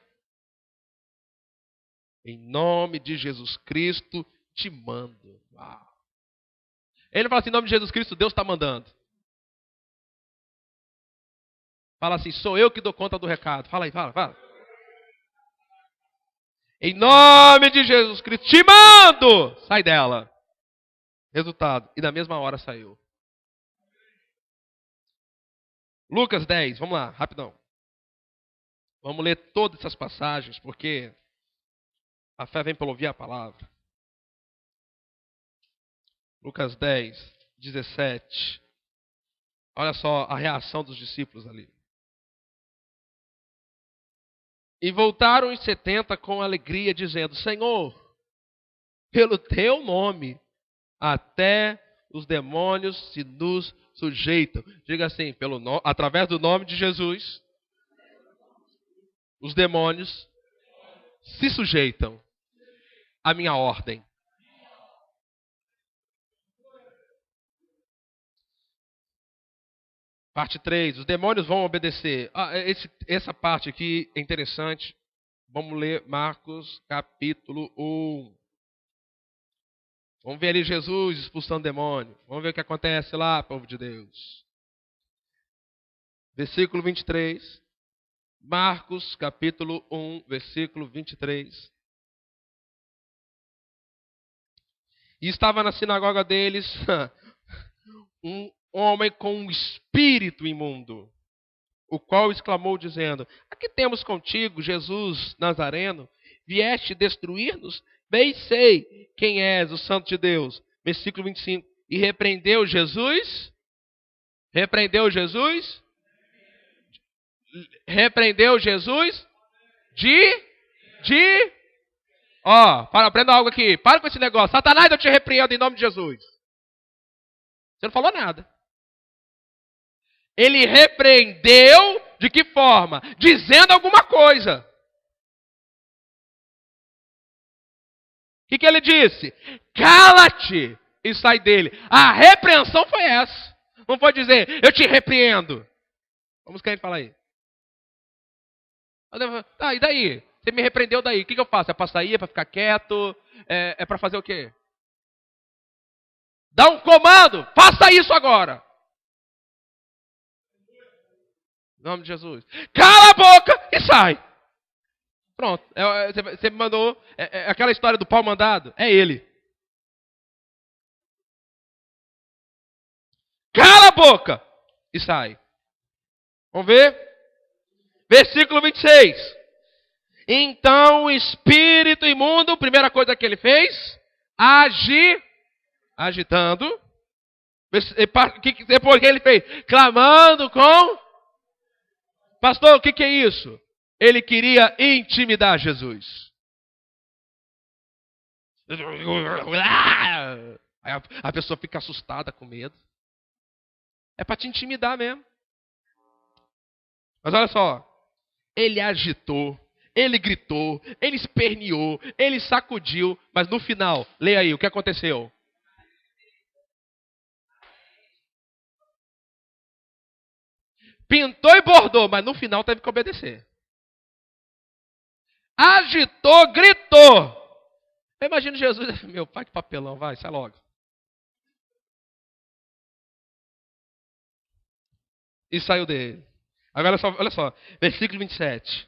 Speaker 1: Em nome de Jesus Cristo, te mando. Uau. Ele fala assim, em nome de Jesus Cristo, Deus está mandando. Fala assim, sou eu que dou conta do recado. Fala aí, fala. Em nome de Jesus Cristo, te mando! Sai dela. Resultado. E na mesma hora saiu. Lucas 10, vamos lá, rapidão. Vamos ler todas essas passagens, porque a fé vem pelo ouvir a palavra. Lucas 10, 17. Olha só a reação dos discípulos ali. E voltaram os 70 com alegria, dizendo: Senhor, pelo teu nome, até os demônios se nos sujeitam. Diga assim, através do nome de Jesus, os demônios se sujeitam à minha ordem. Parte 3, os demônios vão obedecer. Essa parte aqui é interessante. Vamos ler Marcos capítulo 1. Vamos ver ali Jesus expulsando demônio. Vamos ver o que acontece lá, povo de Deus. Versículo 23. Marcos capítulo 1, versículo 23. E estava na sinagoga deles um homem com um espírito imundo, o qual exclamou dizendo: a que temos contigo, Jesus Nazareno? Vieste destruir-nos? Bem sei quem és, o Santo de Deus. Versículo 25. E repreendeu Jesus? Repreendeu Jesus? Repreendeu Jesus? Aprenda algo aqui. Para com esse negócio. Satanás, eu te repreendo em nome de Jesus. Você não falou nada. Ele repreendeu de que forma? Dizendo alguma coisa. O que ele disse? Cala-te e sai dele. A repreensão foi essa. Não foi dizer, eu te repreendo. Vamos querer falar aí. Tá, e daí? Você me repreendeu daí. O que eu faço? É para sair? É para ficar quieto? É para fazer o quê? Dá um comando. Faça isso agora. Em nome de Jesus. Cala a boca e sai. Pronto. Você me mandou. Aquela história do pau mandado. É ele. Cala a boca e sai. Vamos ver? Versículo 26. Então o espírito imundo, primeira coisa que ele fez, agitando. Depois que ele fez? Clamando com... Pastor, o que é isso? Ele queria intimidar Jesus. Aí a pessoa fica assustada, com medo. É para te intimidar mesmo. Mas olha só. Ele agitou, ele gritou, ele esperneou, ele sacudiu. Mas no final, leia aí, o que aconteceu? Pintou e bordou, mas no final teve que obedecer. Agitou, gritou. Eu imagino Jesus, meu pai, que papelão, vai, sai logo. E saiu dele. Agora olha só, versículo 27.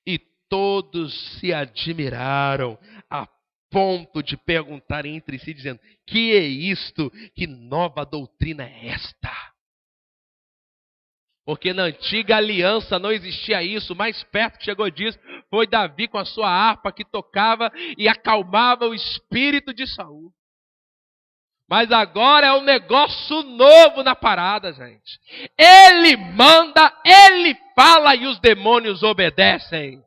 Speaker 1: E todos se admiraram a ponto de perguntar entre si, dizendo: que é isto? Que nova doutrina é esta? Porque na antiga aliança não existia isso. Mais perto que chegou disso foi Davi com a sua harpa que tocava e acalmava o espírito de Saul. Mas agora é um negócio novo na parada, gente. Ele manda, ele fala e os demônios obedecem.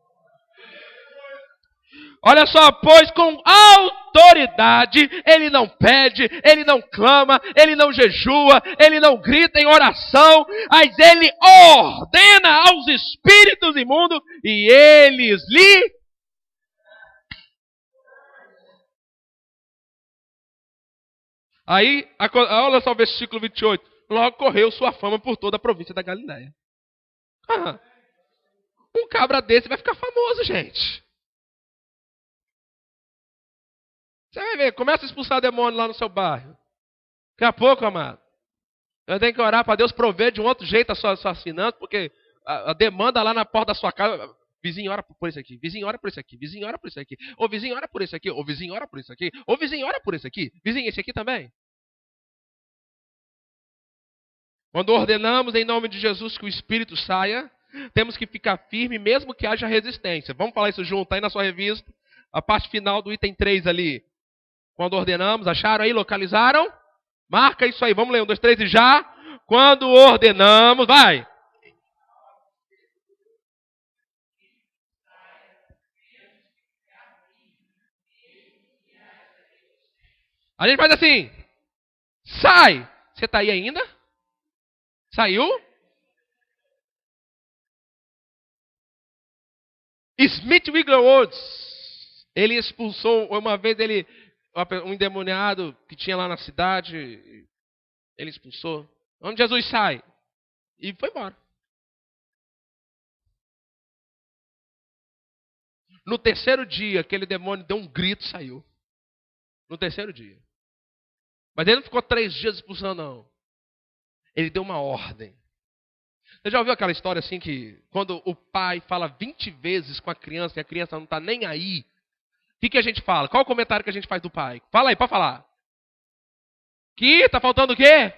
Speaker 1: Olha só, pois com autoridade ele não pede, ele não clama, ele não jejua, ele não grita em oração, mas ele ordena aos espíritos imundos e eles lhe... Aí, olha só o versículo 28. Logo correu sua fama por toda a província da Galileia. Um cabra desse vai ficar famoso, gente. Você vai ver, começa a expulsar demônio lá no seu bairro. Daqui a pouco, amado, eu tenho que orar para Deus prover de um outro jeito as suas finanças, porque a demanda lá na porta da sua casa Vizinho, ora por isso aqui. Vizinho, ora por isso aqui. Vizinho, ora por isso aqui. Ô, vizinho, ora por isso aqui. Ô, vizinho, ora por isso aqui. Ô, vizinho, ora por isso aqui. Vizinho, esse aqui também. Quando ordenamos em nome de Jesus que o Espírito saia, temos que ficar firme mesmo que haja resistência. Vamos falar isso junto aí na sua revista. A parte final do item 3 ali. Quando ordenamos, acharam aí? Localizaram? Marca isso aí. Vamos ler. 1, 2, 3 e já. Quando ordenamos, vai. A gente faz assim. Sai. Você está aí ainda? Saiu? Smith Wigglesworth. Ele expulsou, uma vez um endemoniado que tinha lá na cidade, ele expulsou. Onde Jesus sai? E foi embora. No terceiro dia, aquele demônio deu um grito e saiu. No terceiro dia. Mas ele não ficou 3 dias expulsando, não. Ele deu uma ordem. Você já ouviu aquela história assim que quando o pai fala 20 vezes com a criança e a criança não está nem aí? O que a gente fala? Qual o comentário que a gente faz do pai? Fala aí, pode falar. Que está faltando o quê?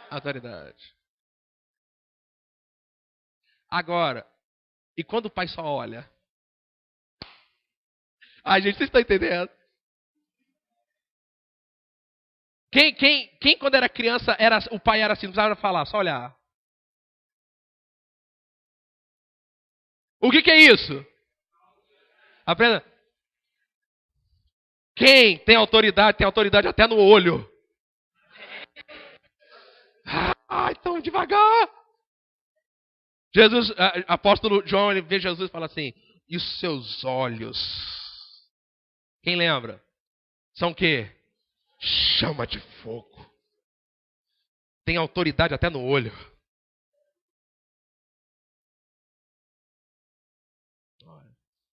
Speaker 1: Autoridade. Agora, e quando o pai só olha? Ai, gente, vocês estão entendendo? Quem quando era criança, o pai era assim, não precisava falar, só olhar. O que é isso? Aprenda. Quem tem autoridade até no olho. Ai, tão devagar. Jesus, apóstolo João, ele vê Jesus e fala assim, e os seus olhos? Quem lembra? São o quê? Chama de fogo. Tem autoridade até no olho.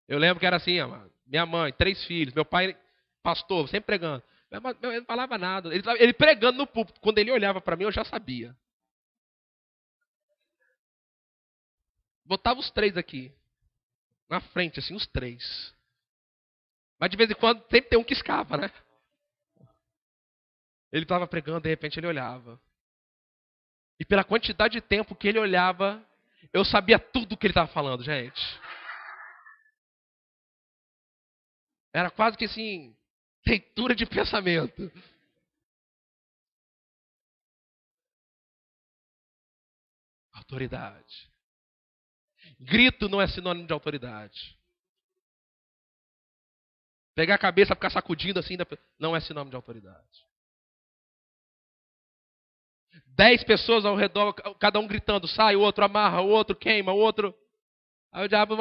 Speaker 1: Eu lembro que era assim, minha mãe, 3 filhos, meu pai, pastor, sempre pregando. Ele não falava nada. Ele pregando no púlpito. Quando ele olhava para mim, eu já sabia. Botava os 3 aqui. Na frente, assim, os 3. Mas de vez em quando, sempre tem um que escapa, né? Ele estava pregando, de repente ele olhava. E pela quantidade de tempo que ele olhava, eu sabia tudo o que ele estava falando, gente. Era quase que assim, leitura de pensamento. Autoridade. Grito não é sinônimo de autoridade. Pegar a cabeça, ficar sacudindo assim, não é sinônimo de autoridade. 10 pessoas ao redor, cada um gritando, sai, o outro amarra, o outro queima, o outro... Aí o diabo,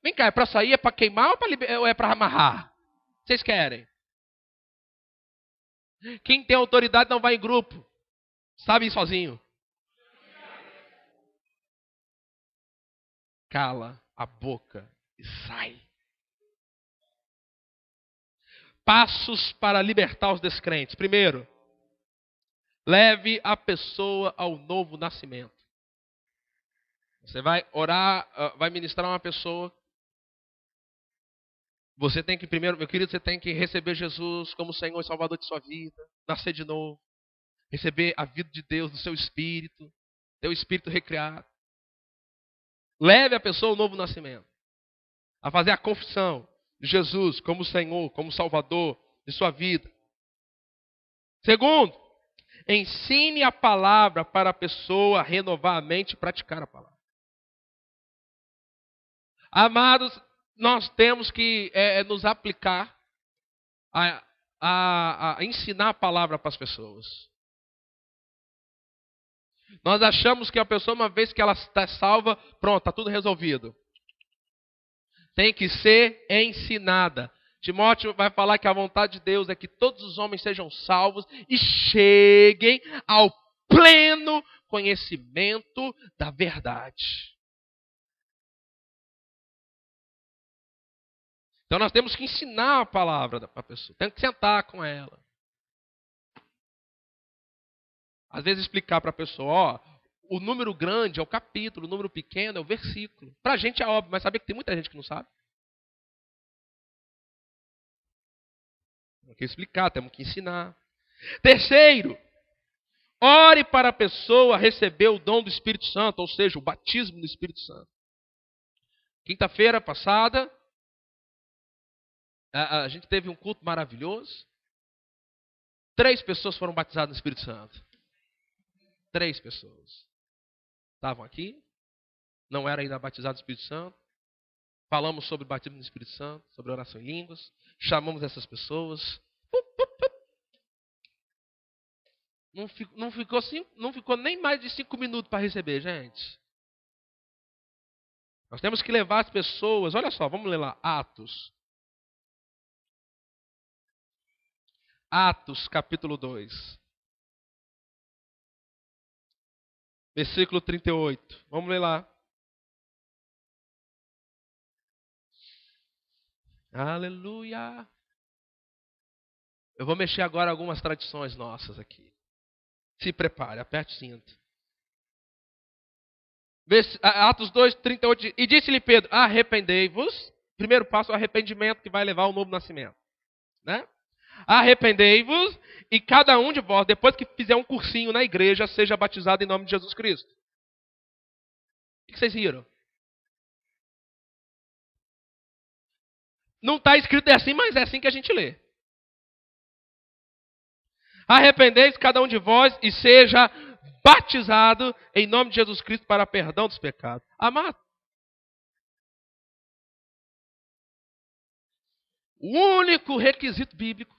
Speaker 1: vem cá, é para sair, é para queimar ou é para amarrar? Vocês querem? Quem tem autoridade não vai em grupo. Sabe ir sozinho. Cala a boca e sai. Passos para libertar os descrentes. Primeiro, leve a pessoa ao novo nascimento. Você vai orar, vai ministrar uma pessoa. Você tem que primeiro, meu querido, você tem que receber Jesus como Senhor e Salvador de sua vida. Nascer de novo. Receber a vida de Deus no seu espírito. Teu espírito recriado. Leve a pessoa ao novo nascimento. A fazer a confissão de Jesus como Senhor, como Salvador de sua vida. Segundo, ensine a palavra para a pessoa renovar a mente e praticar a palavra. Amados, nós temos que nos aplicar a ensinar a palavra para as pessoas. Nós achamos que a pessoa, uma vez que ela está salva, pronto, está tudo resolvido. Tem que ser ensinada. Timóteo vai falar que a vontade de Deus é que todos os homens sejam salvos e cheguem ao pleno conhecimento da verdade. Então nós temos que ensinar a palavra para a pessoa. Temos que sentar com ela. Às vezes explicar para a pessoa, O número grande é o capítulo, o número pequeno é o versículo. Para a gente é óbvio, mas sabia que tem muita gente que não sabe? Temos que explicar, temos que ensinar. Terceiro, ore para a pessoa receber o dom do Espírito Santo, ou seja, o batismo do Espírito Santo. Quinta-feira passada, a gente teve um culto maravilhoso. 3 pessoas foram batizadas no Espírito Santo. 3 pessoas. Estavam aqui, não eram ainda batizados no Espírito Santo. Falamos sobre o batismo no Espírito Santo, sobre oração em línguas. Chamamos essas pessoas. Não ficou nem mais de 5 minutos para receber, gente. Nós temos que levar as pessoas. Olha só, vamos ler lá. Atos, capítulo 2. Versículo 38. Vamos ler lá. Aleluia. Eu vou mexer agora algumas tradições nossas aqui. Se prepare, aperte o cinto. Atos 2, 38. E disse-lhe Pedro, arrependei-vos. Primeiro passo é o arrependimento que vai levar ao novo nascimento. Né? Arrependei-vos e cada um de vós, depois que fizer um cursinho na igreja, seja batizado em nome de Jesus Cristo. O que vocês riram? Não está escrito assim, mas é assim que a gente lê. Arrependei-vos cada um de vós e seja batizado em nome de Jesus Cristo para perdão dos pecados. Amado, o único requisito bíblico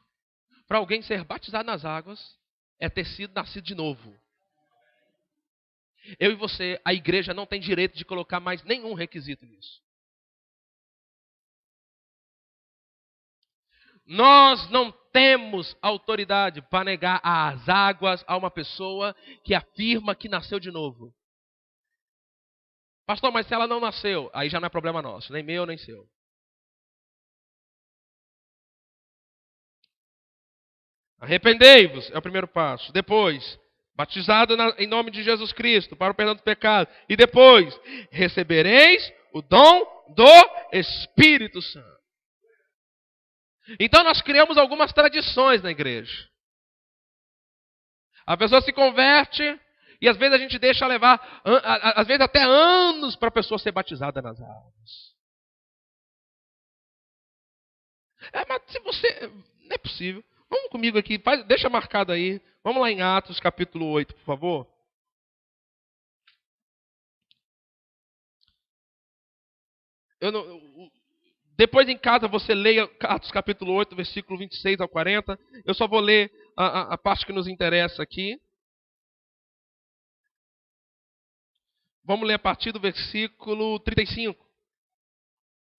Speaker 1: para alguém ser batizado nas águas é ter sido nascido de novo. Eu e você, a igreja não tem direito de colocar mais nenhum requisito nisso. Nós não temos autoridade para negar as águas a uma pessoa que afirma que nasceu de novo. Pastor, mas se ela não nasceu, aí já não é problema nosso, nem meu, nem seu. Arrependei-vos, é o primeiro passo. Depois, batizado em nome de Jesus Cristo, para o perdão do pecado. E depois, recebereis o dom do Espírito Santo. Então nós criamos algumas tradições na igreja. A pessoa se converte e às vezes a gente deixa levar, às vezes até anos para a pessoa ser batizada nas águas. Mas se você... Não é possível. Vamos comigo aqui, deixa marcado aí. Vamos lá em Atos capítulo 8, por favor. Depois em casa você leia Atos capítulo 8, versículo 26 ao 40. Eu só vou ler a parte que nos interessa aqui. Vamos ler a partir do versículo 35.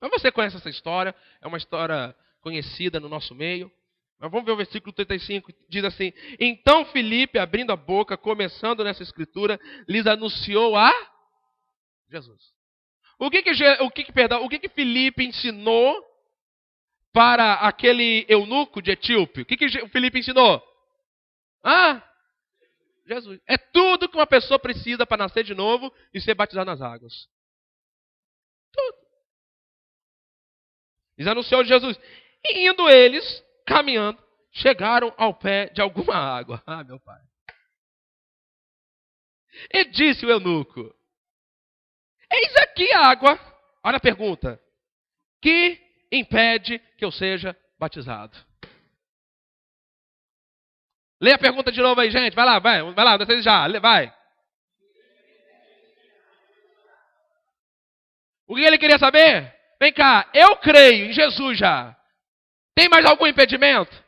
Speaker 1: Mas você conhece essa história, é uma história conhecida no nosso meio. Mas vamos ver o versículo 35, diz assim: Então Filipe, abrindo a boca, começando nessa escritura, lhes anunciou a Jesus. O que Filipe ensinou para aquele eunuco de Etíope? O que Filipe ensinou? Jesus. É tudo que uma pessoa precisa para nascer de novo e ser batizado nas águas. Tudo. Lhes anunciou Jesus. E indo eles, caminhando, chegaram ao pé de alguma água. Meu pai. E disse o eunuco: Eis aqui a água. Olha a pergunta. Que impede que eu seja batizado? Lê a pergunta de novo aí, gente. Vai lá, vocês já, vai. O que ele queria saber? Vem cá, eu creio em Jesus já. Tem mais algum impedimento?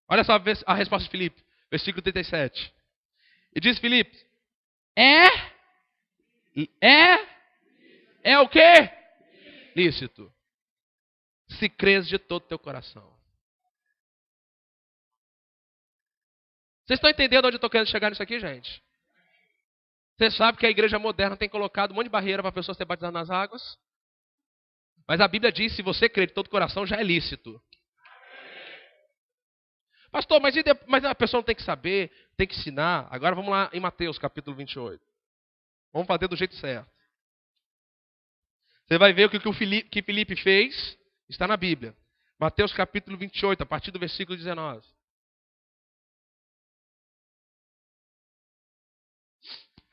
Speaker 1: Olha só a resposta de Filipe, versículo 37. E diz Filipe: É o quê? Lícito. Se crês de todo o teu coração. Vocês estão entendendo onde eu estou querendo chegar nisso aqui, gente? Você sabe que a igreja moderna tem colocado um monte de barreira para a pessoa ser batizada nas águas? Mas a Bíblia diz, se você crer de todo o coração, já é lícito. Pastor, mas a pessoa não tem que saber, tem que ensinar. Agora vamos lá em Mateus capítulo 28. Vamos fazer do jeito certo. Você vai ver o que Filipe fez, está na Bíblia. Mateus capítulo 28, a partir do versículo 19.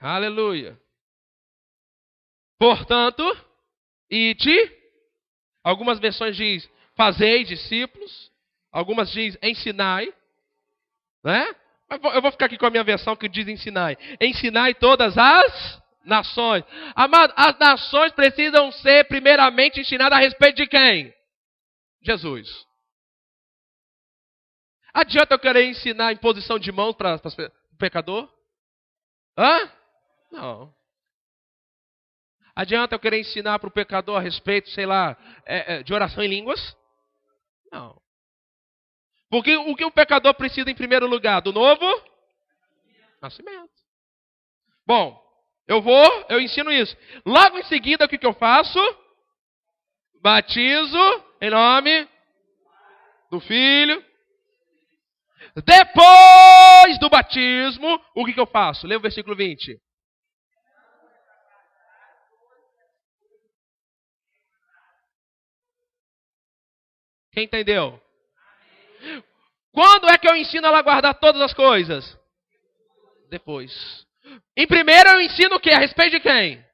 Speaker 1: Aleluia. Portanto, ide. Algumas versões diz, fazei discípulos. Algumas diz, ensinai. Né? Eu vou ficar aqui com a minha versão que diz ensinai. Ensinai todas as nações. Amado, as nações precisam ser primeiramente ensinadas a respeito de quem? Jesus. Adianta eu querer ensinar imposição de mãos para o pecador? Hã? Não. Adianta eu querer ensinar para o pecador a respeito, sei lá, de oração em línguas? Não. Porque o que o pecador precisa em primeiro lugar? Do novo nascimento. Bom, eu ensino isso. Logo em seguida, o que eu faço? Batizo em nome do Filho. Depois do batismo, o que eu faço? Lê o versículo 20. Quem entendeu? Quando é que eu ensino ela a guardar todas as coisas? Depois. Em primeiro eu ensino o quê? A respeito de quem?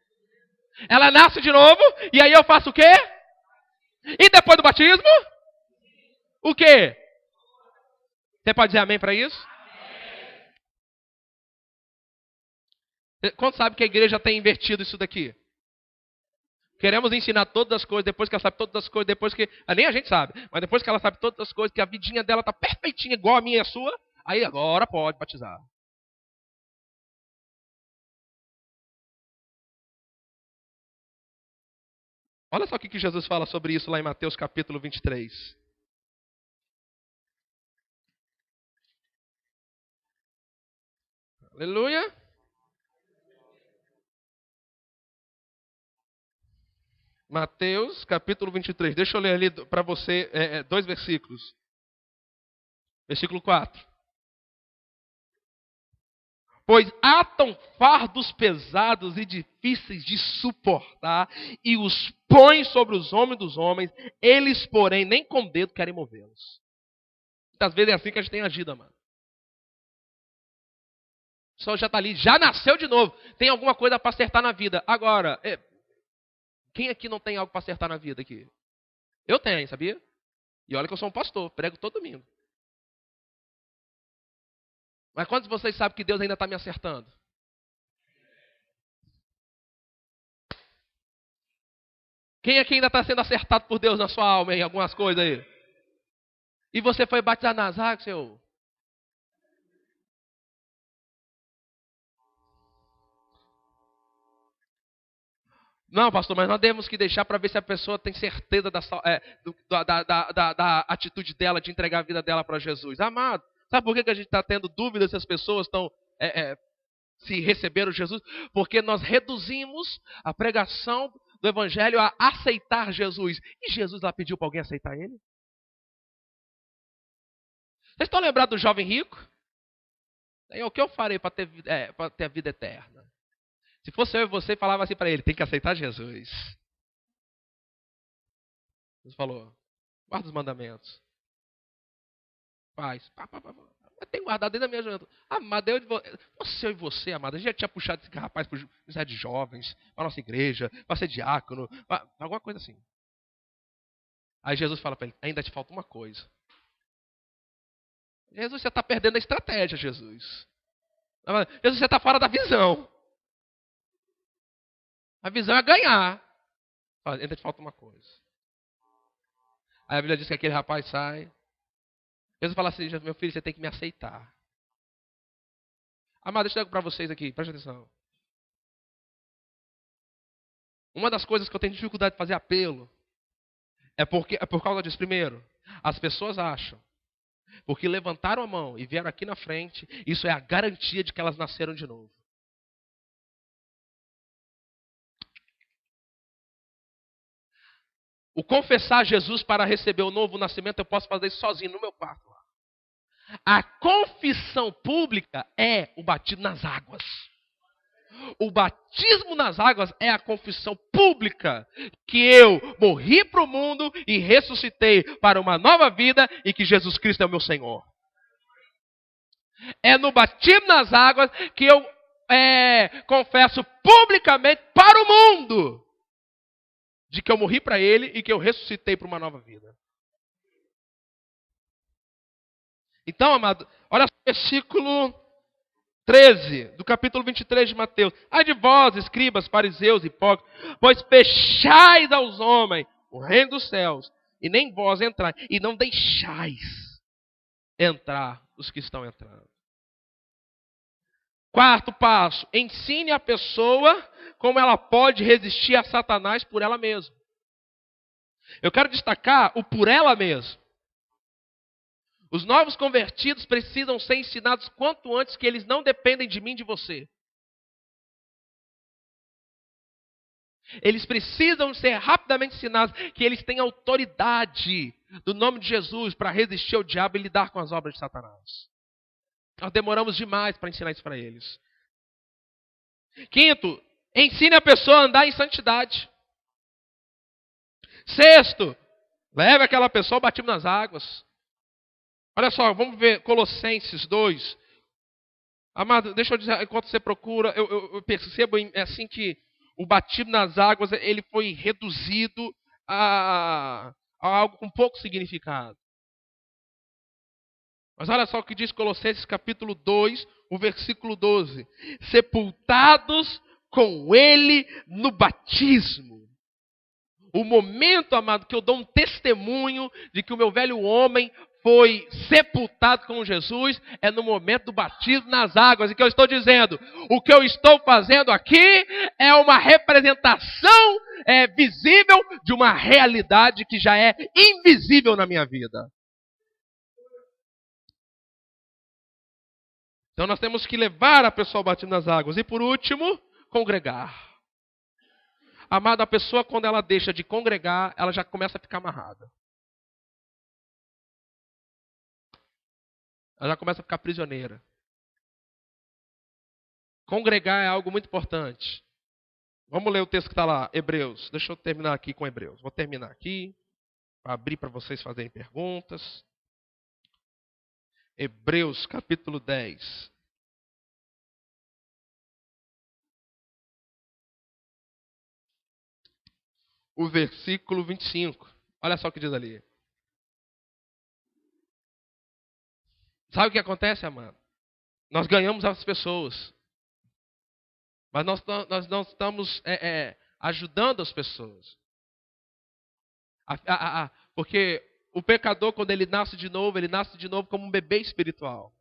Speaker 1: Ela nasce de novo, e aí eu faço o quê? E depois do batismo? O quê? Você pode dizer amém para isso? Quanto sabe que a igreja tem invertido isso daqui? Queremos ensinar todas as coisas, depois que ela sabe todas as coisas, depois que... nem a gente sabe, mas depois que ela sabe todas as coisas, que a vidinha dela está perfeitinha, igual a minha e a sua, aí agora pode batizar. Olha só o que Jesus fala sobre isso lá em Mateus capítulo 23. Aleluia. Mateus capítulo 23. Deixa eu ler ali para você 2 versículos. Versículo 4. Pois atam fardos pesados e difíceis de suportar e os põem sobre os homens dos homens, eles, porém, nem com dedo querem movê-los. Muitas vezes é assim que a gente tem agido, mano. O pessoal já está ali, já nasceu de novo. Tem alguma coisa para acertar na vida. Agora, quem aqui não tem algo para acertar na vida aqui? Eu tenho, sabia? E olha que eu sou um pastor, prego todo domingo. Mas quantos de vocês sabem que Deus ainda está me acertando? Quem aqui ainda está sendo acertado por Deus na sua alma em algumas coisas aí? E você foi batizado nas águas, seu? Não, pastor, mas nós temos que deixar para ver se a pessoa tem certeza da atitude dela de entregar a vida dela para Jesus. Amado, sabe por que a gente está tendo dúvidas se as pessoas estão se receberam Jesus? Porque nós reduzimos a pregação do Evangelho a aceitar Jesus. E Jesus lá pediu para alguém aceitar ele? Vocês estão lembrados do jovem rico? O que eu farei para ter a vida eterna? Se fosse eu e você, falava assim para ele, tem que aceitar Jesus. Jesus falou, guarda os mandamentos. Faz. Eu tenho guardado desde a minha juventude. Amado, eu e você, amado, a gente já tinha puxado esse rapaz para o de jovens, para a nossa igreja, para ser diácono, alguma coisa assim. Aí Jesus fala para ele, ainda te falta uma coisa. Jesus, você está perdendo a estratégia, Jesus. Jesus, você está fora da visão. A visão é ganhar. Ainda te falta uma coisa. Aí a Bíblia diz que aquele rapaz sai. Jesus fala assim, meu filho, você tem que me aceitar. Amado, deixa eu dizer para vocês aqui, preste atenção. Uma das coisas que eu tenho dificuldade de fazer apelo é por causa disso. Primeiro, as pessoas acham, porque levantaram a mão e vieram aqui na frente, isso é a garantia de que elas nasceram de novo. O confessar Jesus para receber o novo nascimento, eu posso fazer isso sozinho no meu quarto. A confissão pública é o batismo nas águas. O batismo nas águas é a confissão pública que eu morri para o mundo e ressuscitei para uma nova vida e que Jesus Cristo é o meu Senhor. É no batismo nas águas que eu confesso publicamente para o mundo de que eu morri para Ele e que eu ressuscitei para uma nova vida. Então, amado, olha só o versículo 13, do capítulo 23 de Mateus. Ai de vós, escribas, fariseus, hipócritas, pois fechais aos homens o reino dos céus, e nem vós entrais, e não deixais entrar os que estão entrando. Quarto passo, ensine a pessoa como ela pode resistir a Satanás por ela mesma. Eu quero destacar o por ela mesma. Os novos convertidos precisam ser ensinados quanto antes que eles não dependem de mim, de você. Eles precisam ser rapidamente ensinados que eles têm autoridade do nome de Jesus para resistir ao diabo e lidar com as obras de Satanás. Nós demoramos demais para ensinar isso para eles. Quinto, ensine a pessoa a andar em santidade. Sexto, leve aquela pessoa ao batismo nas águas. Olha só, vamos ver Colossenses 2. Amado, deixa eu dizer, enquanto você procura, eu percebo assim que o batismo nas águas ele foi reduzido a algo com pouco significado. Mas olha só o que diz Colossenses capítulo 2, o versículo 12. Sepultados com Ele no batismo. O momento, amado, que eu dou um testemunho de que o meu velho homem foi sepultado com Jesus é no momento do batismo nas águas. E que eu estou dizendo, o que eu estou fazendo aqui é uma representação visível de uma realidade que já é invisível na minha vida. Então nós temos que levar a pessoa ao batismo nas águas. E por último, congregar. Amado, a pessoa quando ela deixa de congregar, ela já começa a ficar amarrada. Ela já começa a ficar prisioneira. Congregar é algo muito importante. Vamos ler o texto que está lá, Hebreus. Deixa eu terminar aqui com Hebreus. Vou terminar aqui, para abrir para vocês fazerem perguntas. Hebreus, capítulo 10. O versículo 25. Olha só o que diz ali. Sabe o que acontece, amado? Nós ganhamos as pessoas. Mas nós não estamos ajudando as pessoas. Porque o pecador, quando ele nasce de novo como um bebê espiritual.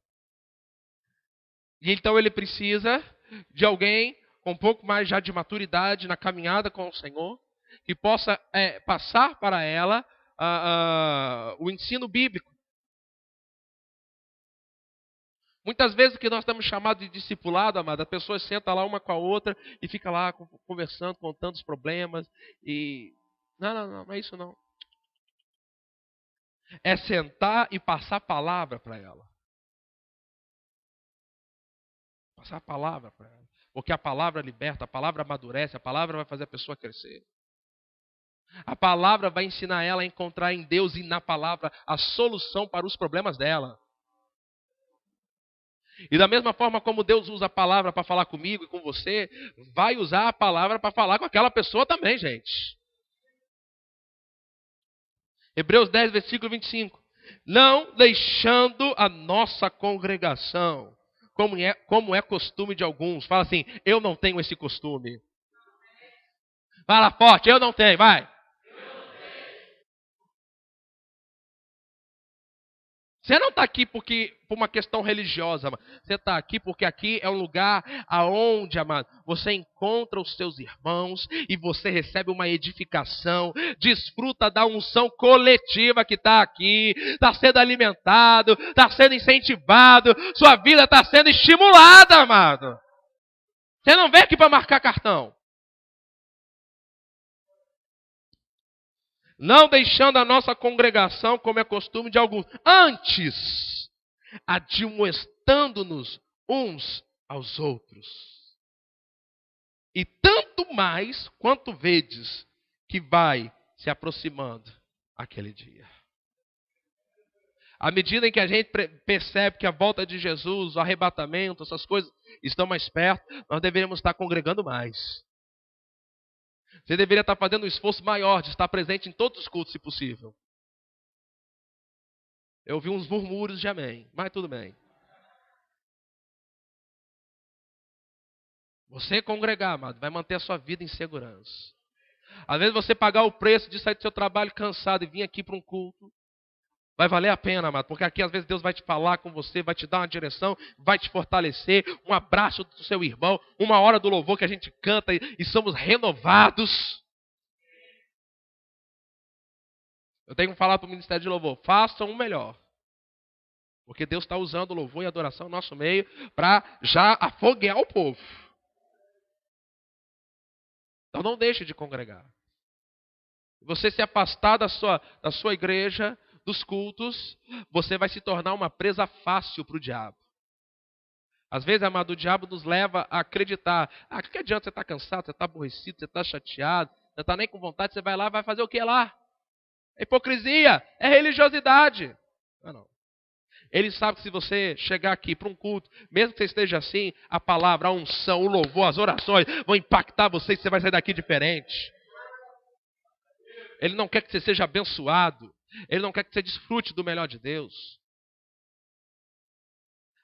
Speaker 1: E então ele precisa de alguém com um pouco mais já de maturidade na caminhada com o Senhor, que possa passar para ela o ensino bíblico. Muitas vezes o que nós estamos chamados de discipulado, amado, as pessoas sentam lá uma com a outra e ficam lá conversando, contando os problemas. E não é isso não. É sentar e passar a palavra para ela. Passar a palavra para ela. Porque a palavra liberta, a palavra amadurece, a palavra vai fazer a pessoa crescer. A palavra vai ensinar ela a encontrar em Deus e na palavra a solução para os problemas dela. E da mesma forma como Deus usa a palavra para falar comigo e com você, vai usar a palavra para falar com aquela pessoa também, gente. Hebreus 10, versículo 25. Não deixando a nossa congregação, como é costume de alguns. Fala assim, eu não tenho esse costume. Fala forte, eu não tenho, vai. Você não está aqui por uma questão religiosa, amado. Você está aqui porque aqui é um lugar aonde, amado, você encontra os seus irmãos e você recebe uma edificação, desfruta da unção coletiva que está aqui, está sendo alimentado, está sendo incentivado, sua vida está sendo estimulada, amado. Você não vem aqui para marcar cartão. Não deixando a nossa congregação, como é costume de alguns. Antes, admoestando-nos uns aos outros. E tanto mais quanto vedes que vai se aproximando aquele dia. À medida em que a gente percebe que a volta de Jesus, o arrebatamento, essas coisas estão mais perto, nós deveríamos estar congregando mais. Você deveria estar fazendo um esforço maior de estar presente em todos os cultos, se possível. Eu ouvi uns murmúrios de amém, mas tudo bem. Você congregar, amado, vai manter a sua vida em segurança. Às vezes você pagar o preço de sair do seu trabalho cansado e vir aqui para um culto, vai valer a pena, amado, porque aqui às vezes Deus vai te falar com você, vai te dar uma direção, vai te fortalecer, um abraço do seu irmão, uma hora do louvor que a gente canta e somos renovados. Eu tenho que falar para o Ministério de Louvor, façam o melhor. Porque Deus está usando o louvor e a adoração no nosso meio para já afoguear o povo. Então não deixe de congregar. Você se afastar da sua igreja, dos cultos, você vai se tornar uma presa fácil para o diabo. Às vezes, amado, o diabo nos leva a acreditar. Que adianta você estar cansado, você está aborrecido, você está chateado, você não está nem com vontade, você vai lá, vai fazer o que lá? É hipocrisia, é religiosidade. Não. Ele sabe que se você chegar aqui para um culto, mesmo que você esteja assim, a palavra, a unção, o louvor, as orações vão impactar você e você vai sair daqui diferente. Ele não quer que você seja abençoado. Ele não quer que você desfrute do melhor de Deus.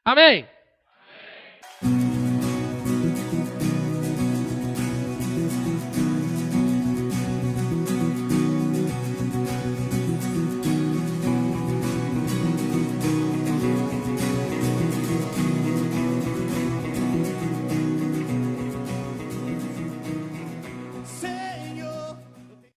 Speaker 1: Amém?